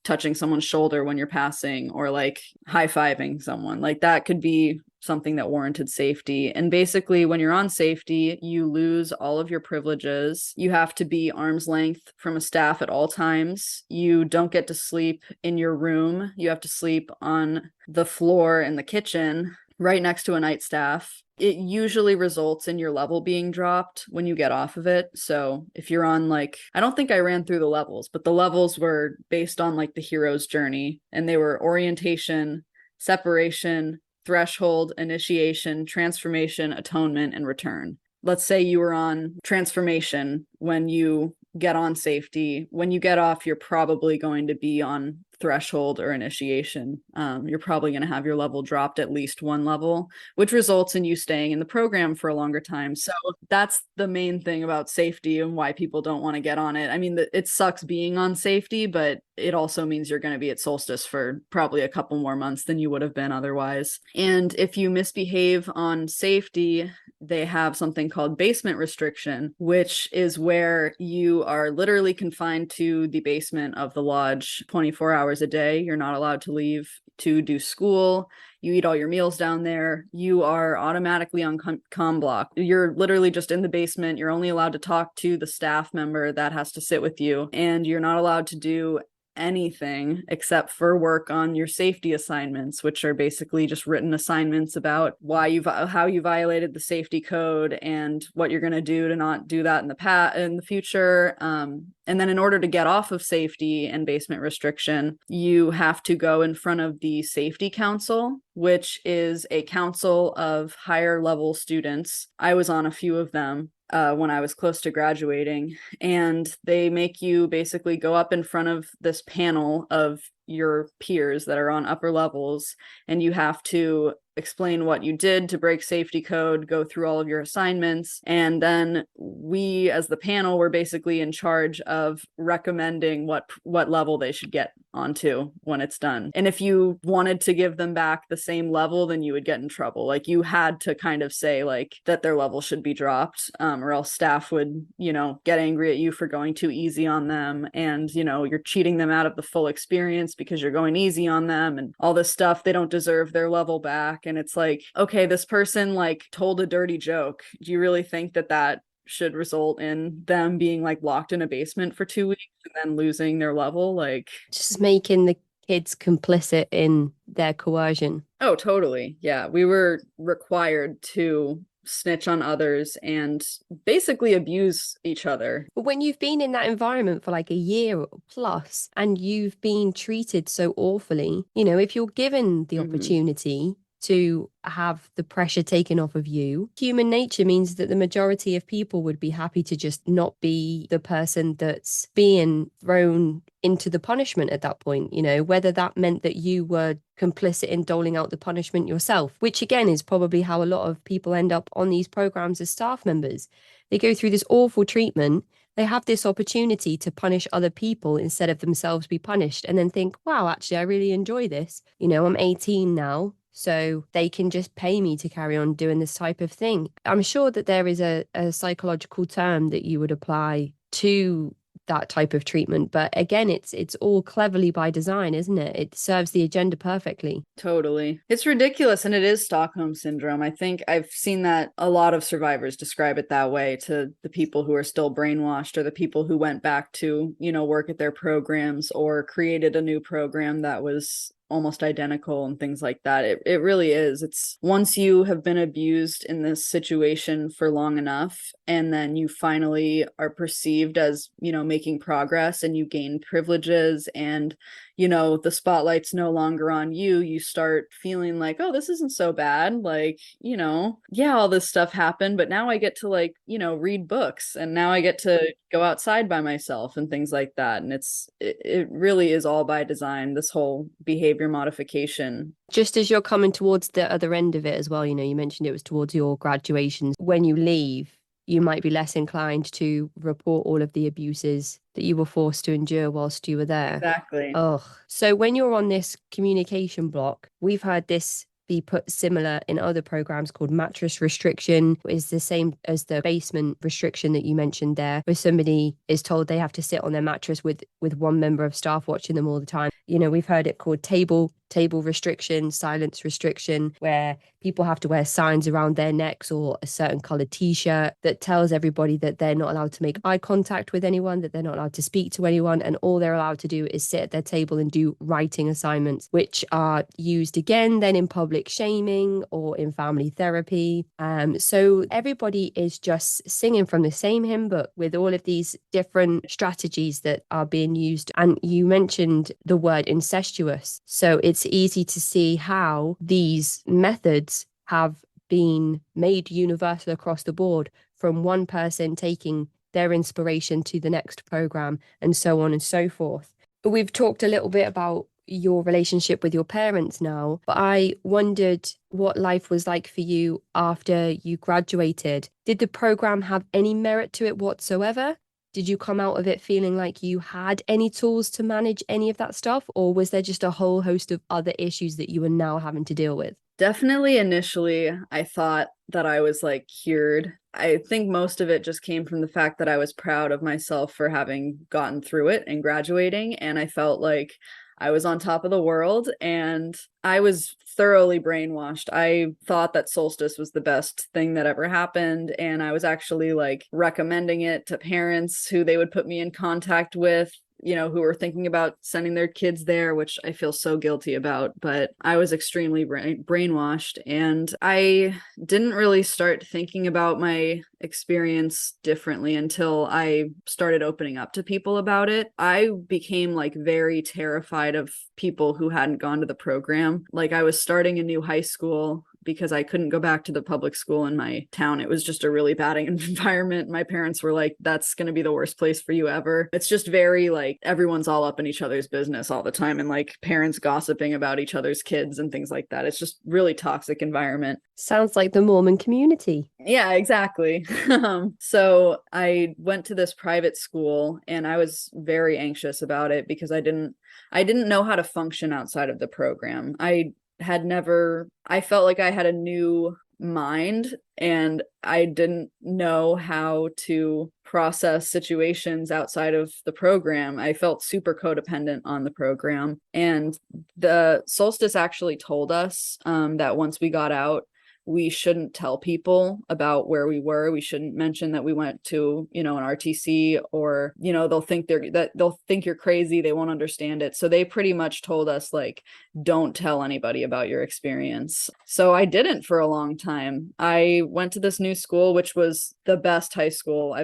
touching someone's shoulder when you're passing or like high fiving someone. Like that could be something that warranted safety. And basically, when you're on safety, you lose all of your privileges. You have to be arm's length from a staff at all times. You don't get to sleep in your room. You have to sleep on the floor in the kitchen right next to a night staff. It usually results in your level being dropped when you get off of it. So if you're on like, I don't think I ran through the levels, but the levels were based on like the hero's journey, and they were orientation, separation, threshold, initiation, transformation, atonement, and return. Let's say you were on transformation when you get on safety. When you get off, you're probably going to be on threshold or initiation. You're probably going to have your level dropped at least one level, which results in you staying in the program for a longer time. So that's the main thing about safety and why people don't want to get on it. I mean, it sucks being on safety, but it also means you're going to be at Solstice for probably a couple more months than you would have been otherwise. And if you misbehave on safety, they have something called basement restriction, which is where you are literally confined to the basement of the lodge 24 hours a day. You're not allowed to leave to do school. You eat all your meals down there. You are automatically on comm block. You're literally just in the basement. You're only allowed to talk to the staff member that has to sit with you, and you're not allowed to do anything except for work on your safety assignments, which are basically just written assignments about how you violated the safety code and what you're going to do to not do that in the future. And then in order to get off of safety and basement restriction, you have to go in front of the safety council, which is a council of higher level students. I was on a few of them when I was close to graduating, and they make you basically go up in front of this panel of your peers that are on upper levels, and you have to explain what you did to break safety code, go through all of your assignments, and then we as the panel were basically in charge of recommending what level they should get onto when it's done. And if you wanted to give them back the same level, then you would get in trouble. Like, you had to kind of say like that their level should be dropped, or else staff would, get angry at you for going too easy on them, and you're cheating them out of the full experience because you're going easy on them and all this stuff. They don't deserve their level back. And it's like, okay, this person like told a dirty joke. Do you really think that should result in them being like locked in a basement for 2 weeks and then losing their level? Like, just making the kids complicit in their coercion. Oh, totally. Yeah, we were required to snitch on others and basically abuse each other. But when you've been in that environment for like a year plus and you've been treated so awfully, if you're given the opportunity to have the pressure taken off of you, human nature means that the majority of people would be happy to just not be the person that's being thrown into the punishment at that point, whether that meant that you were complicit in doling out the punishment yourself, which again is probably how a lot of people end up on these programs as staff members. They go through this awful treatment. They have this opportunity to punish other people instead of themselves be punished, and then think, wow, actually, I really enjoy this. I'm 18 now, so they can just pay me to carry on doing this type of thing. I'm sure that there is a psychological term that you would apply to that type of treatment, but again, it's all cleverly by design, isn't it? It serves the agenda perfectly. Totally. It's ridiculous, and it is Stockholm syndrome. I think I've seen that a lot of survivors describe it that way to the people who are still brainwashed, or the people who went back to, work at their programs or created a new program that was almost identical and things like that. It really is. It's once you have been abused in this situation for long enough, and then you finally are perceived as, making progress, and you gain privileges, and the spotlight's no longer on you, you start feeling like, oh, this isn't so bad. Like, yeah, all this stuff happened, but now I get to like, read books, and now I get to go outside by myself and things like that. And it really is all by design, this whole behavior modification. Just as you're coming towards the other end of it as well, you mentioned it was towards your graduation. When you leave, you might be less inclined to report all of the abuses that you were forced to endure whilst you were there. Exactly. Ugh. So when you're on this communication block, we've heard this be put similar in other programs called mattress restriction, is the same as the basement restriction that you mentioned there, where somebody is told they have to sit on their mattress with one member of staff watching them all the time. We've heard it called table restriction, silence restriction, where people have to wear signs around their necks or a certain colored t-shirt that tells everybody that they're not allowed to make eye contact with anyone, that they're not allowed to speak to anyone, and all they're allowed to do is sit at their table and do writing assignments, which are used again then in public shaming or in family therapy. So everybody is just singing from the same hymn book with all of these different strategies that are being used. And you mentioned the word incestuous. So it's easy to see how these methods have been made universal across the board, from one person taking their inspiration to the next program and so on and so forth. We've talked a little bit about your relationship with your parents now, but I wondered what life was like for you after you graduated. Did the program have any merit to it whatsoever? Did you come out of it feeling like you had any tools to manage any of that stuff? Or was there just a whole host of other issues that you were now having to deal with? Definitely initially, I thought that I was like cured. I think most of it just came from the fact that I was proud of myself for having gotten through it and graduating. And I felt like I was on top of the world, and I was thoroughly brainwashed. I thought that Solstice was the best thing that ever happened, and I was actually like recommending it to parents who they would put me in contact with, who were thinking about sending their kids there, which I feel so guilty about. But I was extremely brainwashed, and I didn't really start thinking about my experience differently until I started opening up to people about it. I became like very terrified of people who hadn't gone to the program. Like, I was starting a new high school because I couldn't go back to the public school in my town. It was just a really bad environment. My parents were like, that's going to be the worst place for you ever. It's just very like everyone's all up in each other's business all the time, and like parents gossiping about each other's kids and things like that. It's just really toxic environment. Sounds like the Mormon community. Yeah, exactly. So I went to this private school, and I was very anxious about it because I didn't know how to function outside of the program. I felt like I had a new mind, and I didn't know how to process situations outside of the program. I felt super codependent on the program. And the Solstice actually told us that once we got out, we shouldn't tell people about where we were. We shouldn't mention that we went to, an RTC, or, they'll think you're crazy. They won't understand it. So they pretty much told us, like, don't tell anybody about your experience. So I didn't for a long time. I went to this new school, which was the best high school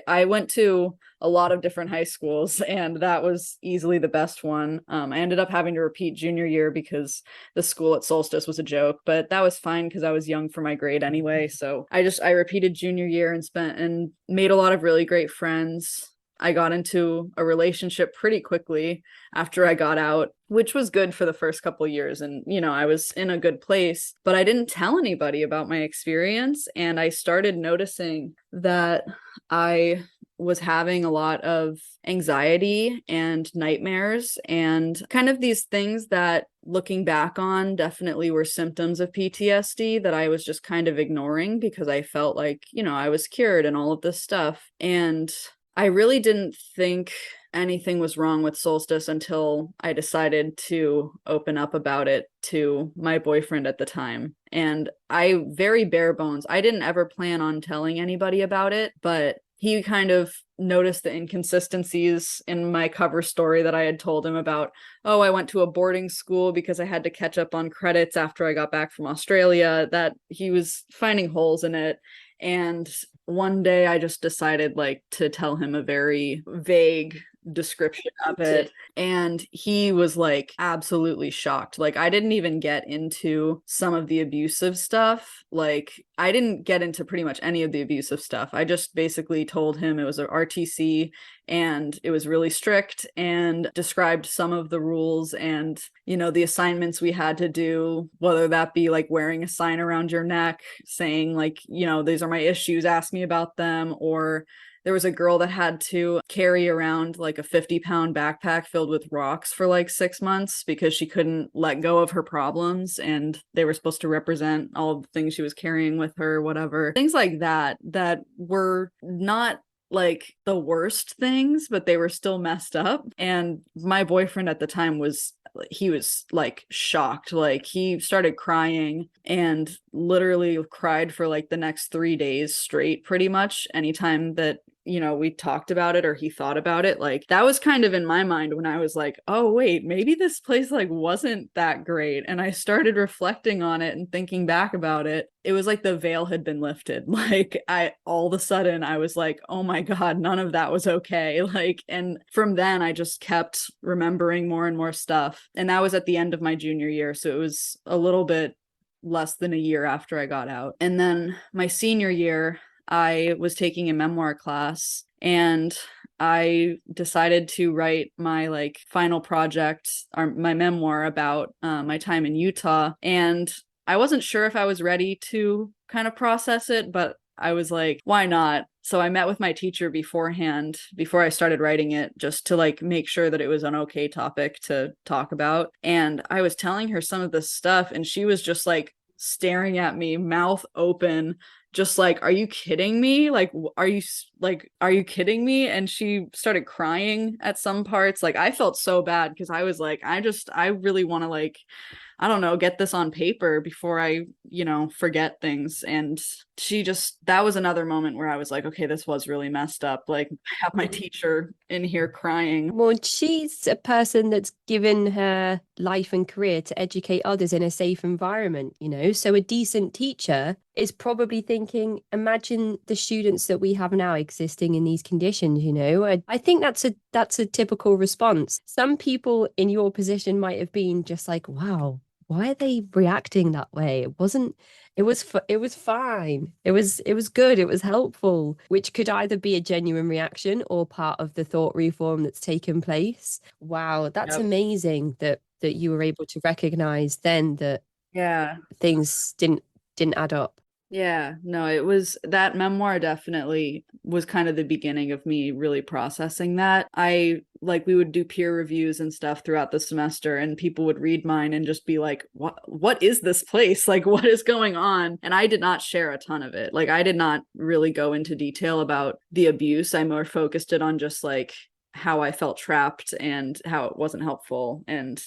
I went to a lot of different high schools, and that was easily the best one. I ended up having to repeat junior year because the school at Solstice was a joke, but that was fine because I was young for my grade anyway. So I repeated junior year and made a lot of really great friends. I got into a relationship pretty quickly after I got out, which was good for the first couple of years. And, I was in a good place, but I didn't tell anybody about my experience. And I started noticing that I was having a lot of anxiety and nightmares, and kind of these things that, looking back on, definitely were symptoms of PTSD that I was just kind of ignoring because I felt like, I was cured and all of this stuff. And I really didn't think anything was wrong with Solstice until I decided to open up about it to my boyfriend at the time. And I, very bare bones, I didn't ever plan on telling anybody about it, but he kind of noticed the inconsistencies in my cover story that I had told him about. Oh, I went to a boarding school because I had to catch up on credits after I got back from Australia, that he was finding holes in it. And one day I just decided to tell him a very vague description of it, and he was absolutely shocked. I didn't even get into some of the abusive stuff. I didn't get into pretty much any of the abusive stuff. I just basically told him it was an RTC and it was really strict, and described some of the rules and the assignments we had to do, whether that be wearing a sign around your neck saying these are my issues, ask me about them, or there was a girl that had to carry around a 50-pound backpack filled with rocks for 6 months because she couldn't let go of her problems, and they were supposed to represent all the things she was carrying with her, whatever. Things like that were not the worst things, but they were still messed up. And my boyfriend at the time was shocked. He started crying and literally cried for the next 3 days straight, pretty much, anytime that we talked about it or he thought about it. That was kind of in my mind when I was oh wait, maybe this place wasn't that great. And I started reflecting on it and thinking back about it. It was the veil had been lifted. I all of a sudden I was oh my God, none of that was okay. And from then I just kept remembering more and more stuff. And that was at the end of my junior year. So it was a little bit less than a year after I got out. And then my senior year, I was taking a memoir class, and I decided to write my final project, or my memoir, about my time in Utah. And I wasn't sure if I was ready to kind of process it, but I was why not? So I met with my teacher beforehand, before I started writing it, just to make sure that it was an okay topic to talk about. And I was telling her some of this stuff, and she was just staring at me, mouth open, just are you kidding me? Are you like, are you kidding me? And she started crying at some parts. Like, I felt so bad because I was like, I really want to, like, I don't know, get this on paper before I, forget things. And that was another moment where I was like, okay, this was really messed up. Like, I have my teacher in here crying. Well, she's a person that's given her life and career to educate others in a safe environment, So a decent teacher is probably thinking, imagine the students that we have now existing in these conditions, I think that's a typical response. Some people in your position might have been just like, wow, why are they reacting that way? It was fine. It was good. It was helpful, which could either be a genuine reaction or part of the thought reform that's taken place. Wow, that's Yep. amazing that you were able to recognize then that things didn't add up. Yeah, no, it was that memoir definitely was kind of the beginning of me really processing that. We would do peer reviews and stuff throughout the semester, and people would read mine and just be like, what is this place? Like, what is going on? And I did not share a ton of it. Like, I did not really go into detail about the abuse. I more focused it on just like how I felt trapped and how it wasn't helpful. And,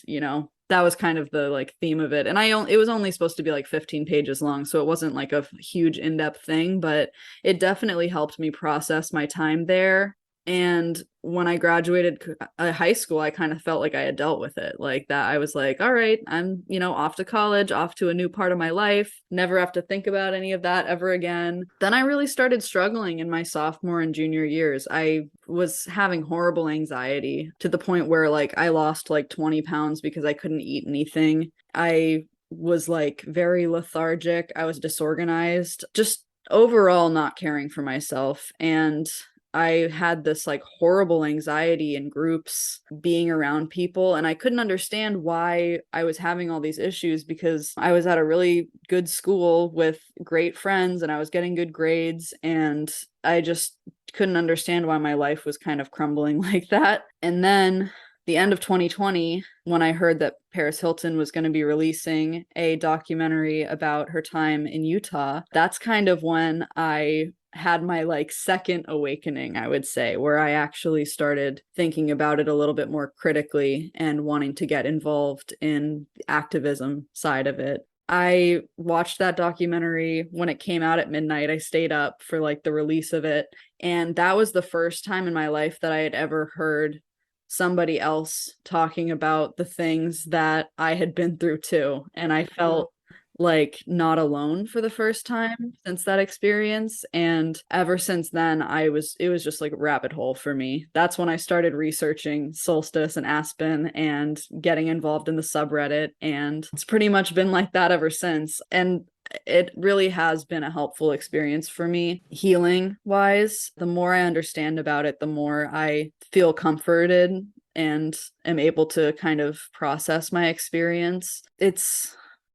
that was kind of the like theme of it. And it was only supposed to be like 15 pages long, so it wasn't like a huge in-depth thing, but it definitely helped me process my time there. And when I graduated high school, I kind of felt like I had dealt with it like that. I was like, all right, I'm, off to college, off to a new part of my life, never have to think about any of that ever again. Then I really started struggling in my sophomore and junior years. I was having horrible anxiety to the point where like I lost like 20 pounds because I couldn't eat anything. I was like very lethargic. I was disorganized, just overall not caring for myself. And I had this like horrible anxiety in groups being around people, and I couldn't understand why I was having all these issues because I was at a really good school with great friends and I was getting good grades, and I just couldn't understand why my life was kind of crumbling like that. And then the end of 2020, when I heard that Paris Hilton was going to be releasing a documentary about her time in Utah, that's kind of when I had my like second awakening, I would say, where I actually started thinking about it a little bit more critically and wanting to get involved in the activism side of it. I watched that documentary when it came out at midnight. I stayed up for like the release of it. And that was the first time in my life that I had ever heard somebody else talking about the things that I had been through too. And I felt like not alone for the first time since that experience. And ever since then, it was just like a rabbit hole for me. That's when I started researching Solstice and Aspen and getting involved in the subreddit. And it's pretty much been like that ever since. And it really has been a helpful experience for me, healing wise. The more I understand about it, the more I feel comforted and am able to kind of process my experience.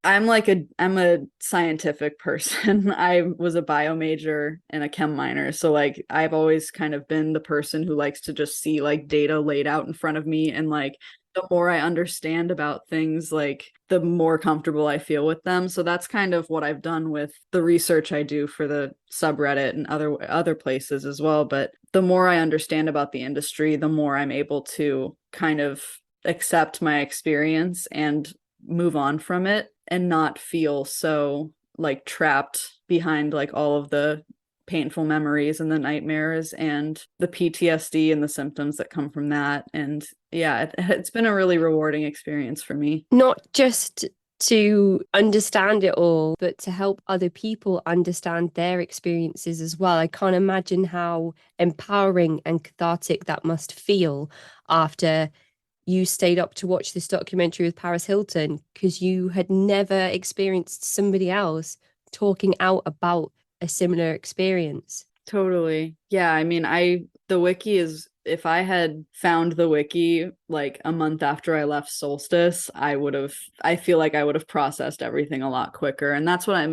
I'm a scientific person. I was a bio major and a chem minor. So like I've always kind of been the person who likes to just see like data laid out in front of me. And like the more I understand about things, like the more comfortable I feel with them. So that's kind of what I've done with the research I do for the subreddit and other places as well. But the more I understand about the industry, the more I'm able to kind of accept my experience and move on from it and not feel so like trapped behind like all of the painful memories and the nightmares and the PTSD and the symptoms that come from that. And yeah, it's been a really rewarding experience for me. Not just to understand it all, but to help other people understand their experiences as well. I can't imagine how empowering and cathartic that must feel after you stayed up to watch this documentary with Paris Hilton because you had never experienced somebody else talking out about a similar experience. Totally. Yeah, I mean, the wiki is, if I had found the wiki like a month after I left Solstice, I feel like I would have processed everything a lot quicker. And that's what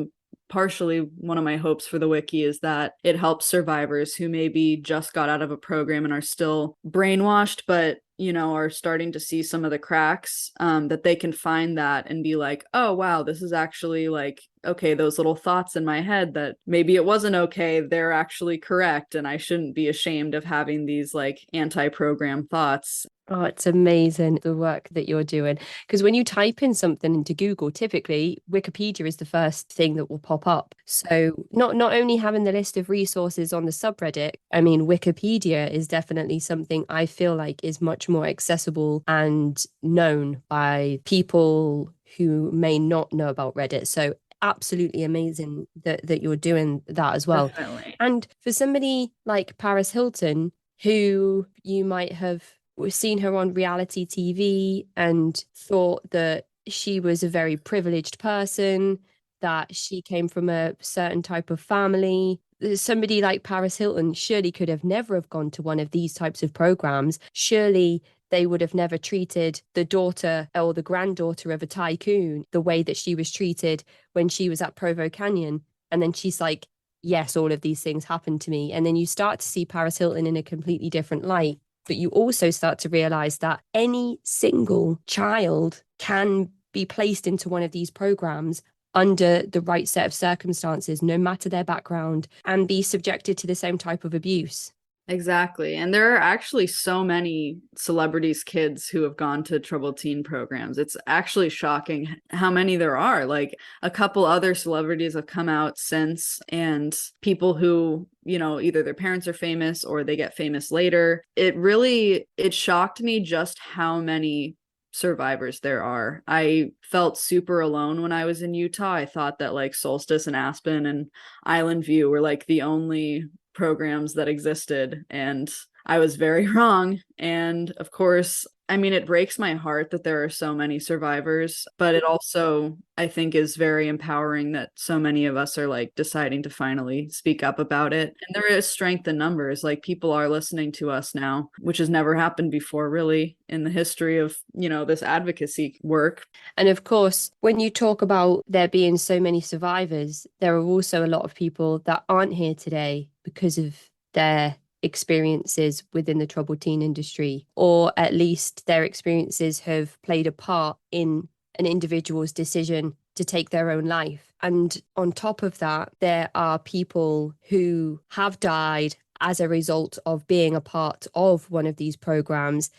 partially one of my hopes for the wiki is that it helps survivors who maybe just got out of a program and are still brainwashed, but are starting to see some of the cracks, that they can find that and be like, oh, wow, this is actually like, okay, those little thoughts in my head that maybe it wasn't okay, they're actually correct. And I shouldn't be ashamed of having these like anti-program thoughts. Oh, it's amazing the work that you're doing. Because when you type in something into Google, typically Wikipedia is the first thing that will pop up. So not only having the list of resources on the subreddit, I mean, Wikipedia is definitely something I feel like is much more accessible and known by people who may not know about Reddit. So absolutely amazing that you're doing that as well. Definitely. And for somebody like Paris Hilton, who you might have seen her on reality TV and thought that she was a very privileged person, that she came from a certain type of family. Somebody like Paris Hilton surely could have never have gone to one of these types of programs. Surely they would have never treated the daughter or the granddaughter of a tycoon the way that she was treated when she was at Provo Canyon. And then she's like, yes, all of these things happened to me. And then you start to see Paris Hilton in a completely different light. But you also start to realize that any single child can be placed into one of these programs under the right set of circumstances, no matter their background, and be subjected to the same type of abuse. Exactly. And there are actually so many celebrities' kids who have gone to troubled teen programs. It's actually shocking how many there are. Like a couple other celebrities have come out since, and people who, either their parents are famous or they get famous later. It shocked me just how many survivors there are. I felt super alone when I was in Utah. I thought that like Solstice and Aspen and Island View were like the only programs that existed, and I was very wrong. And of course, I mean, it breaks my heart that there are so many survivors, but it also, I think, is very empowering that so many of us are like deciding to finally speak up about it. And there is strength in numbers. Like people are listening to us now, which has never happened before, really, in the history of, this advocacy work. And of course, when you talk about there being so many survivors, there are also a lot of people that aren't here today because of their experiences within the troubled teen industry, or at least their experiences have played a part in an individual's decision to take their own life. And on top of that, there are people who have died as a result of being a part of one of these programs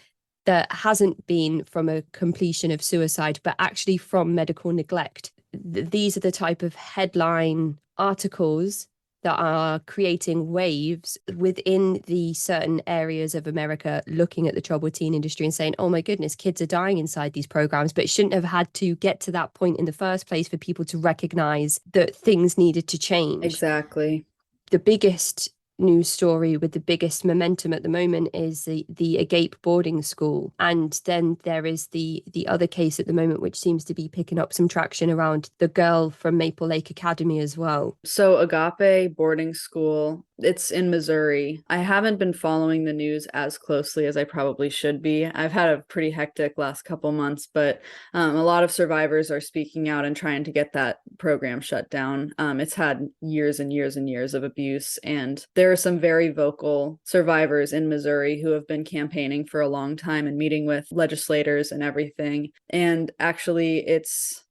that hasn't been from a completion of suicide, but actually from medical neglect. These are the type of headline articles that are creating waves within the certain areas of America, looking at the troubled teen industry and saying, oh my goodness, kids are dying inside these programs, but it shouldn't have had to get to that point in the first place for people to recognize that things needed to change. Exactly. The biggest news story with the biggest momentum at the moment is the Agape boarding school, and then there is the other case at the moment which seems to be picking up some traction around the girl from Maple Lake Academy as well. So Agape boarding school, it's in Missouri. I haven't been following the news as closely as I probably should be. I've had a pretty hectic last couple months, but a lot of survivors are speaking out and trying to get that program shut down. It's had years and years and years of abuse, and there are some very vocal survivors in Missouri who have been campaigning for a long time and meeting with legislators and everything. And actually, it's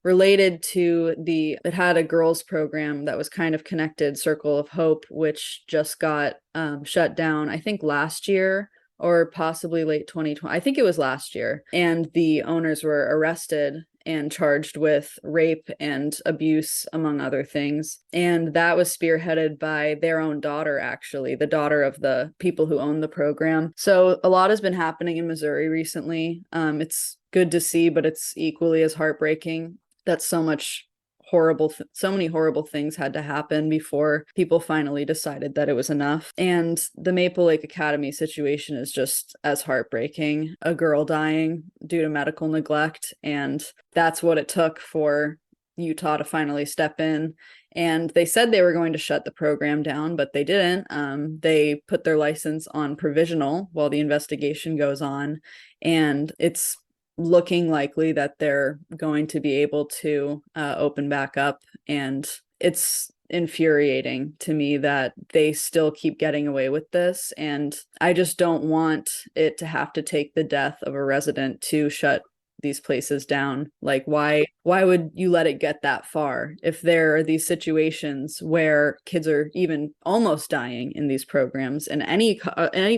related to it had a girls program that was kind of connected, Circle of Hope, which just got shut down, I think last year or possibly late 2020. I think it was last year. And the owners were arrested and charged with rape and abuse, among other things. And that was spearheaded by their own daughter, actually, the daughter of the people who own the program. So a lot has been happening in Missouri recently. It's good to see, but it's equally as heartbreaking that so many horrible things had to happen before people finally decided that it was enough. And the Maple Lake Academy situation is just as heartbreaking. A girl dying due to medical neglect, and that's what it took for Utah to finally step in. And they said they were going to shut the program down, but they didn't. They put their license on provisional while the investigation goes on, and it's looking likely that they're going to be able to open back up. And it's infuriating to me that they still keep getting away with this. And I just don't want it to have to take the death of a resident to shut these places down. Like, why would you let it get that far if there are these situations where kids are even almost dying in these programs, and any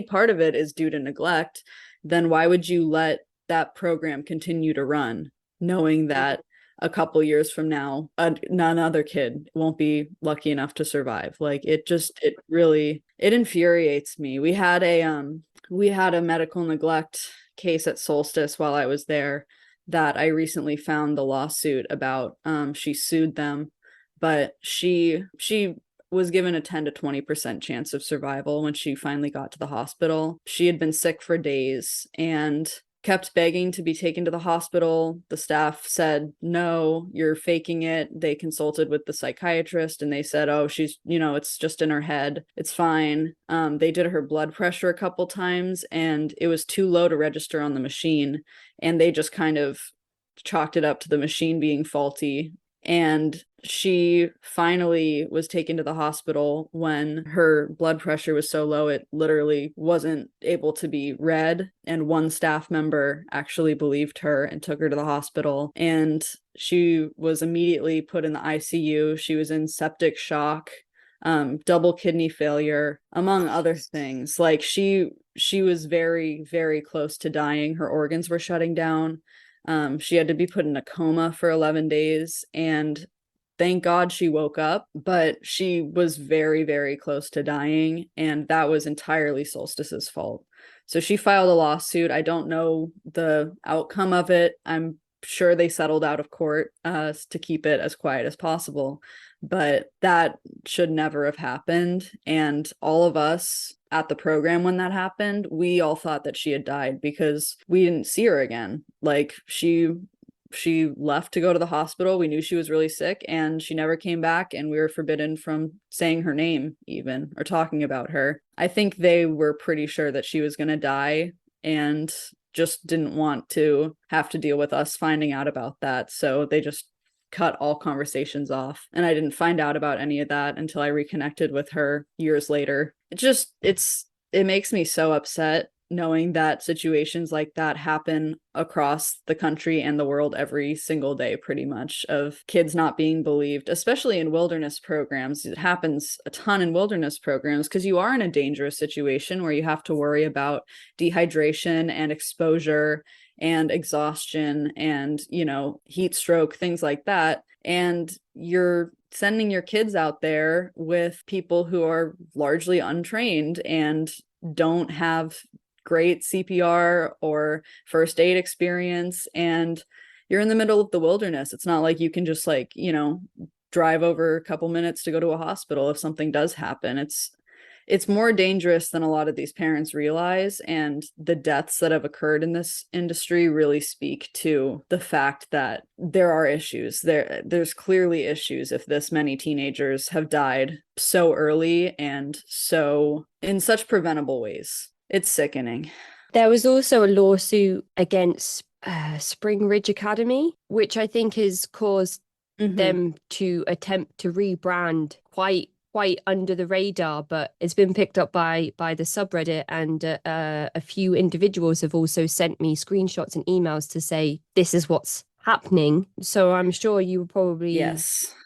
part of it is due to neglect? Then why would you let that program continue to run, knowing that a couple years from now another kid won't be lucky enough to survive? Like, it really infuriates me. We had a medical neglect case at Solstice while I was there that I recently found the lawsuit about. She sued them, but she was given a 10 to 20% chance of survival when she finally got to the hospital. She had been sick for days and kept begging to be taken to the hospital. The staff said, no, you're faking it. They consulted with the psychiatrist and they said, oh, she's, it's just in her head. It's fine. They did her blood pressure a couple times and it was too low to register on the machine. And they just kind of chalked it up to the machine being faulty. And she finally was taken to the hospital when her blood pressure was so low it literally wasn't able to be read. And one staff member actually believed her and took her to the hospital. And she was immediately put in the ICU. She was in septic shock, double kidney failure, among other things. Like, she was very, very close to dying. Her organs were shutting down. She had to be put in a coma for 11 days, and thank God she woke up, but she was very, very close to dying, and that was entirely Solstice's fault. So she filed a lawsuit. I don't know the outcome of it. I'm sure they settled out of court to keep it as quiet as possible, but that should never have happened. And all of us at the program, when that happened, we all thought that she had died because we didn't see her again. Like, she left to go to the hospital. We knew she was really sick and she never came back, and we were forbidden from saying her name even or talking about her. I think they were pretty sure that she was going to die and just didn't want to have to deal with us finding out about that. So they just cut all conversations off. And I didn't find out about any of that until I reconnected with her years later. It makes me so upset knowing that situations like that happen across the country and the world every single day, pretty much, of kids not being believed, especially in wilderness programs. It happens a ton in wilderness programs because you are in a dangerous situation where you have to worry about dehydration and exposure and exhaustion and, heat stroke, things like that. And you're sending your kids out there with people who are largely untrained and don't have great CPR or first aid experience, and you're in the middle of the wilderness. It's not like you can just drive over a couple minutes to go to a hospital if something does happen. It's more dangerous than a lot of these parents realize, and the deaths that have occurred in this industry really speak to the fact that there are issues. There's clearly issues if this many teenagers have died so early and so in such preventable ways. It's sickening. There was also a lawsuit against Spring Ridge Academy, which I think has caused them to attempt to rebrand quite under the radar, but it's been picked up by the subreddit, and a few individuals have also sent me screenshots and emails to say this is what's happening. So I'm sure you were probably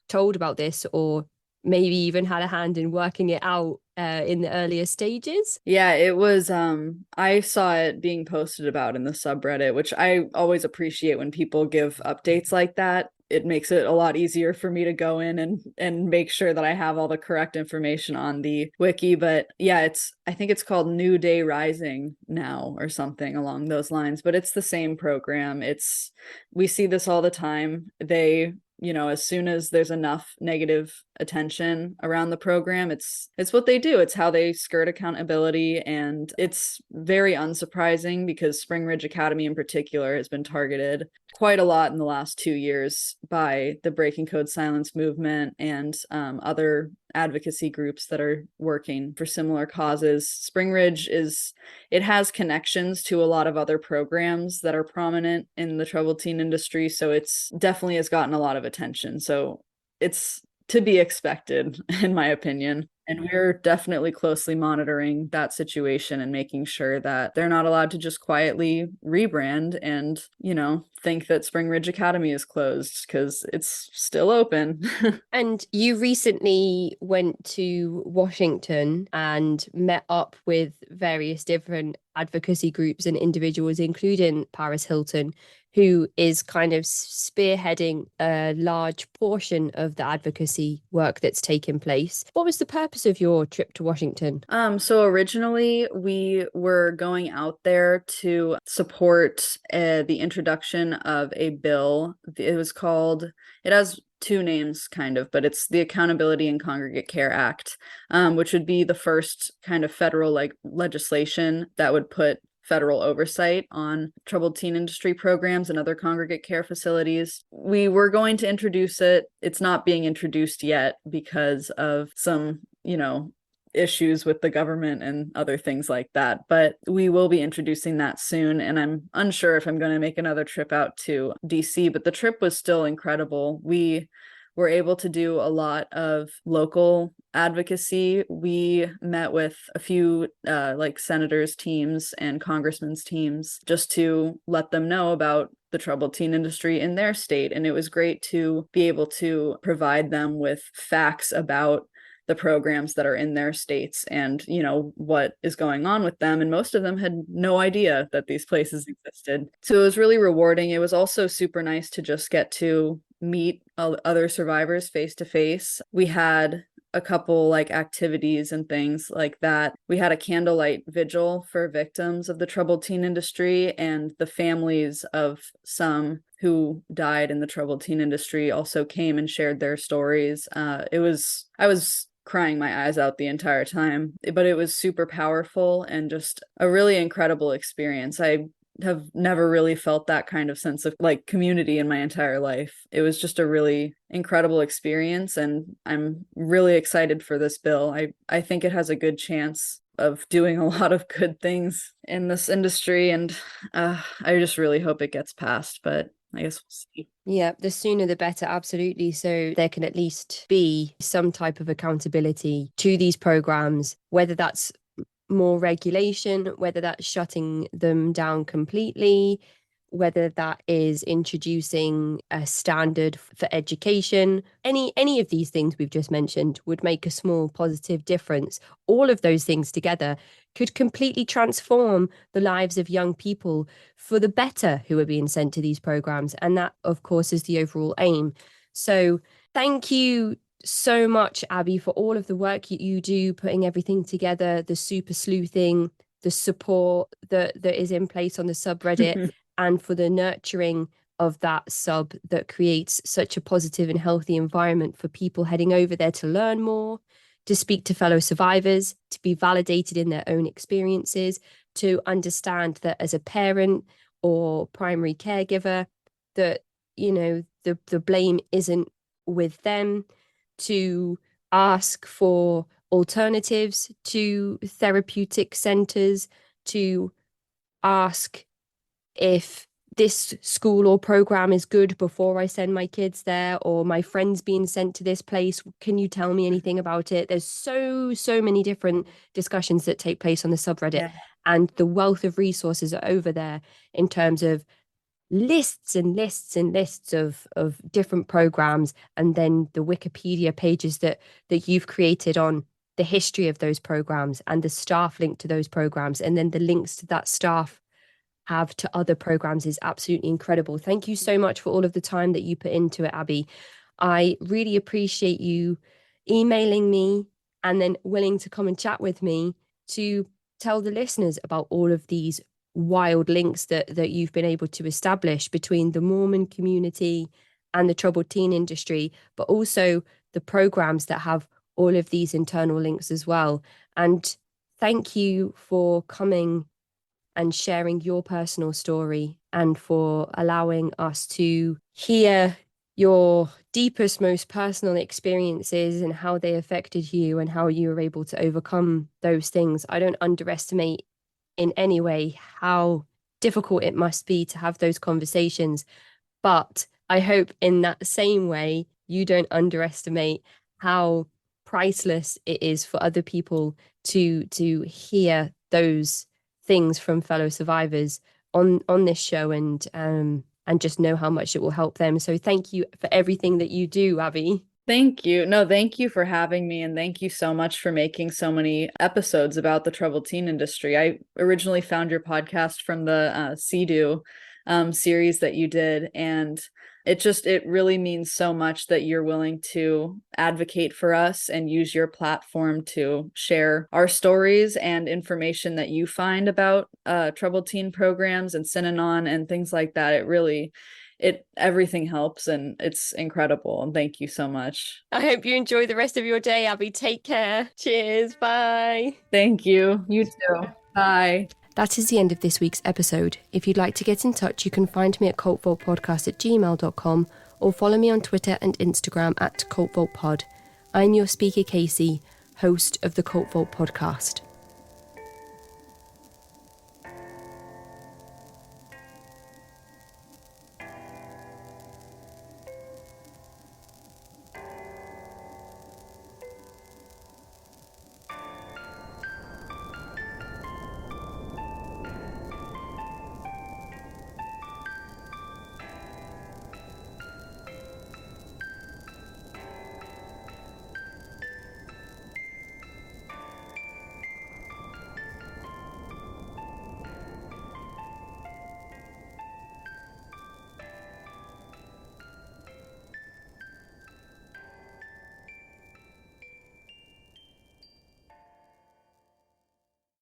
told about this, or maybe even had a hand in working it out in the earlier stages. Yeah, it was, I saw it being posted about in the subreddit, which I always appreciate when people give updates like that. It makes it a lot easier for me to go in and make sure that I have all the correct information on the wiki. But yeah, I think it's called New Day Rising now or something along those lines, but it's the same program. We see this all the time. They, as soon as there's enough negative attention around the program, it's what they do. It's how they skirt accountability. And it's very unsurprising because Spring Ridge Academy in particular has been targeted quite a lot in the last 2 years by the Breaking Code Silence movement and other advocacy groups that are working for similar causes. Spring Ridge has connections to a lot of other programs that are prominent in the troubled teen industry, so it's definitely has gotten a lot of attention. So it's to be expected, in my opinion. And we're definitely closely monitoring that situation and making sure that they're not allowed to just quietly rebrand and, think that Spring Ridge Academy is closed, because it's still open. And you recently went to Washington and met up with various different advocacy groups and individuals, including Paris Hilton, who is kind of spearheading a large portion of the advocacy work that's taken place. What was the purpose of your trip to Washington? So originally we were going out there to support the introduction of a bill. It has two names kind of, but it's the Accountability in Congregate Care Act, which would be the first kind of federal legislation that would put federal oversight on troubled teen industry programs and other congregate care facilities. We were going to introduce it. It's not being introduced yet because of some, issues with the government and other things like that. But we will be introducing that soon. And I'm unsure if I'm going to make another trip out to DC, but the trip was still incredible. We were able to do a lot of local advocacy. We met with a few senators' teams and congressmen's teams just to let them know about the troubled teen industry in their state. And it was great to be able to provide them with facts about the programs that are in their states and, what is going on with them. And most of them had no idea that these places existed. So it was really rewarding. It was also super nice to just get to meet other survivors face to face. We had a couple activities and things like that. We had a candlelight vigil for victims of the troubled teen industry, and the families of some who died in the troubled teen industry also came and shared their stories. I was crying my eyes out the entire time, but it was super powerful and just a really incredible experience. I have never really felt that kind of sense of community in my entire life. It was just a really incredible experience, and I'm really excited for this bill. I think it has a good chance of doing a lot of good things in this industry, and I just really hope it gets passed, but I guess we'll see. Yeah, the sooner the better, absolutely. So there can at least be some type of accountability to these programs, whether that's more regulation, whether that's shutting them down completely, whether that is introducing a standard for education. Any of these things we've just mentioned would make a small positive difference. All of those things together could completely transform the lives of young people for the better who are being sent to these programs. And that, of course, is the overall aim. So thank you so much, Abby, for all of the work you do, putting everything together, the super sleuthing, the support that is in place on the subreddit, and for the nurturing of that sub that creates such a positive and healthy environment for people heading over there to learn more, to speak to fellow survivors, to be validated in their own experiences, to understand that as a parent or primary caregiver, that, the blame isn't with them, to ask for alternatives to therapeutic centers, to ask if this school or program is good before I send my kids there, or my friend's being sent to this place. Can you tell me anything about it? There's so many different discussions that take place on the subreddit, and the wealth of resources are over there in terms of lists and lists and lists of different programs, and then the Wikipedia pages that you've created on the history of those programs and the staff linked to those programs, and then the links to that staff have to other programs is absolutely incredible. Thank you so much for all of the time that you put into it, Abby. I really appreciate you emailing me and then willing to come and chat with me to tell the listeners about all of these wild links that you've been able to establish between the Mormon community and the troubled teen industry, but also the programs that have all of these internal links as well. And thank you for coming and sharing your personal story, and for allowing us to hear your deepest, most personal experiences and how they affected you and how you were able to overcome those things. I don't underestimate in any way how difficult it must be to have those conversations, but I hope in that same way you don't underestimate how priceless it is for other people to hear those things from fellow survivors on this show, and just know how much it will help them. So thank you for everything that you do, Abby. Thank you. No, thank you for having me. And thank you so much for making so many episodes about the troubled teen industry. I originally found your podcast from the Sea-Doo series that you did. And it really means so much that you're willing to advocate for us and use your platform to share our stories and information that you find about troubled teen programs and Synanon and things like that. Everything helps, and it's incredible. And thank you so much. I hope you enjoy the rest of your day, Abby. Take care. Cheers. Bye. Thank you. You too. Bye. That is the end of this week's episode. If you'd like to get in touch, you can find me at cultvaultpodcast@gmail.com or follow me on Twitter and Instagram @cultvaultpod. I'm your speaker, Casey, host of the Cult Vault podcast.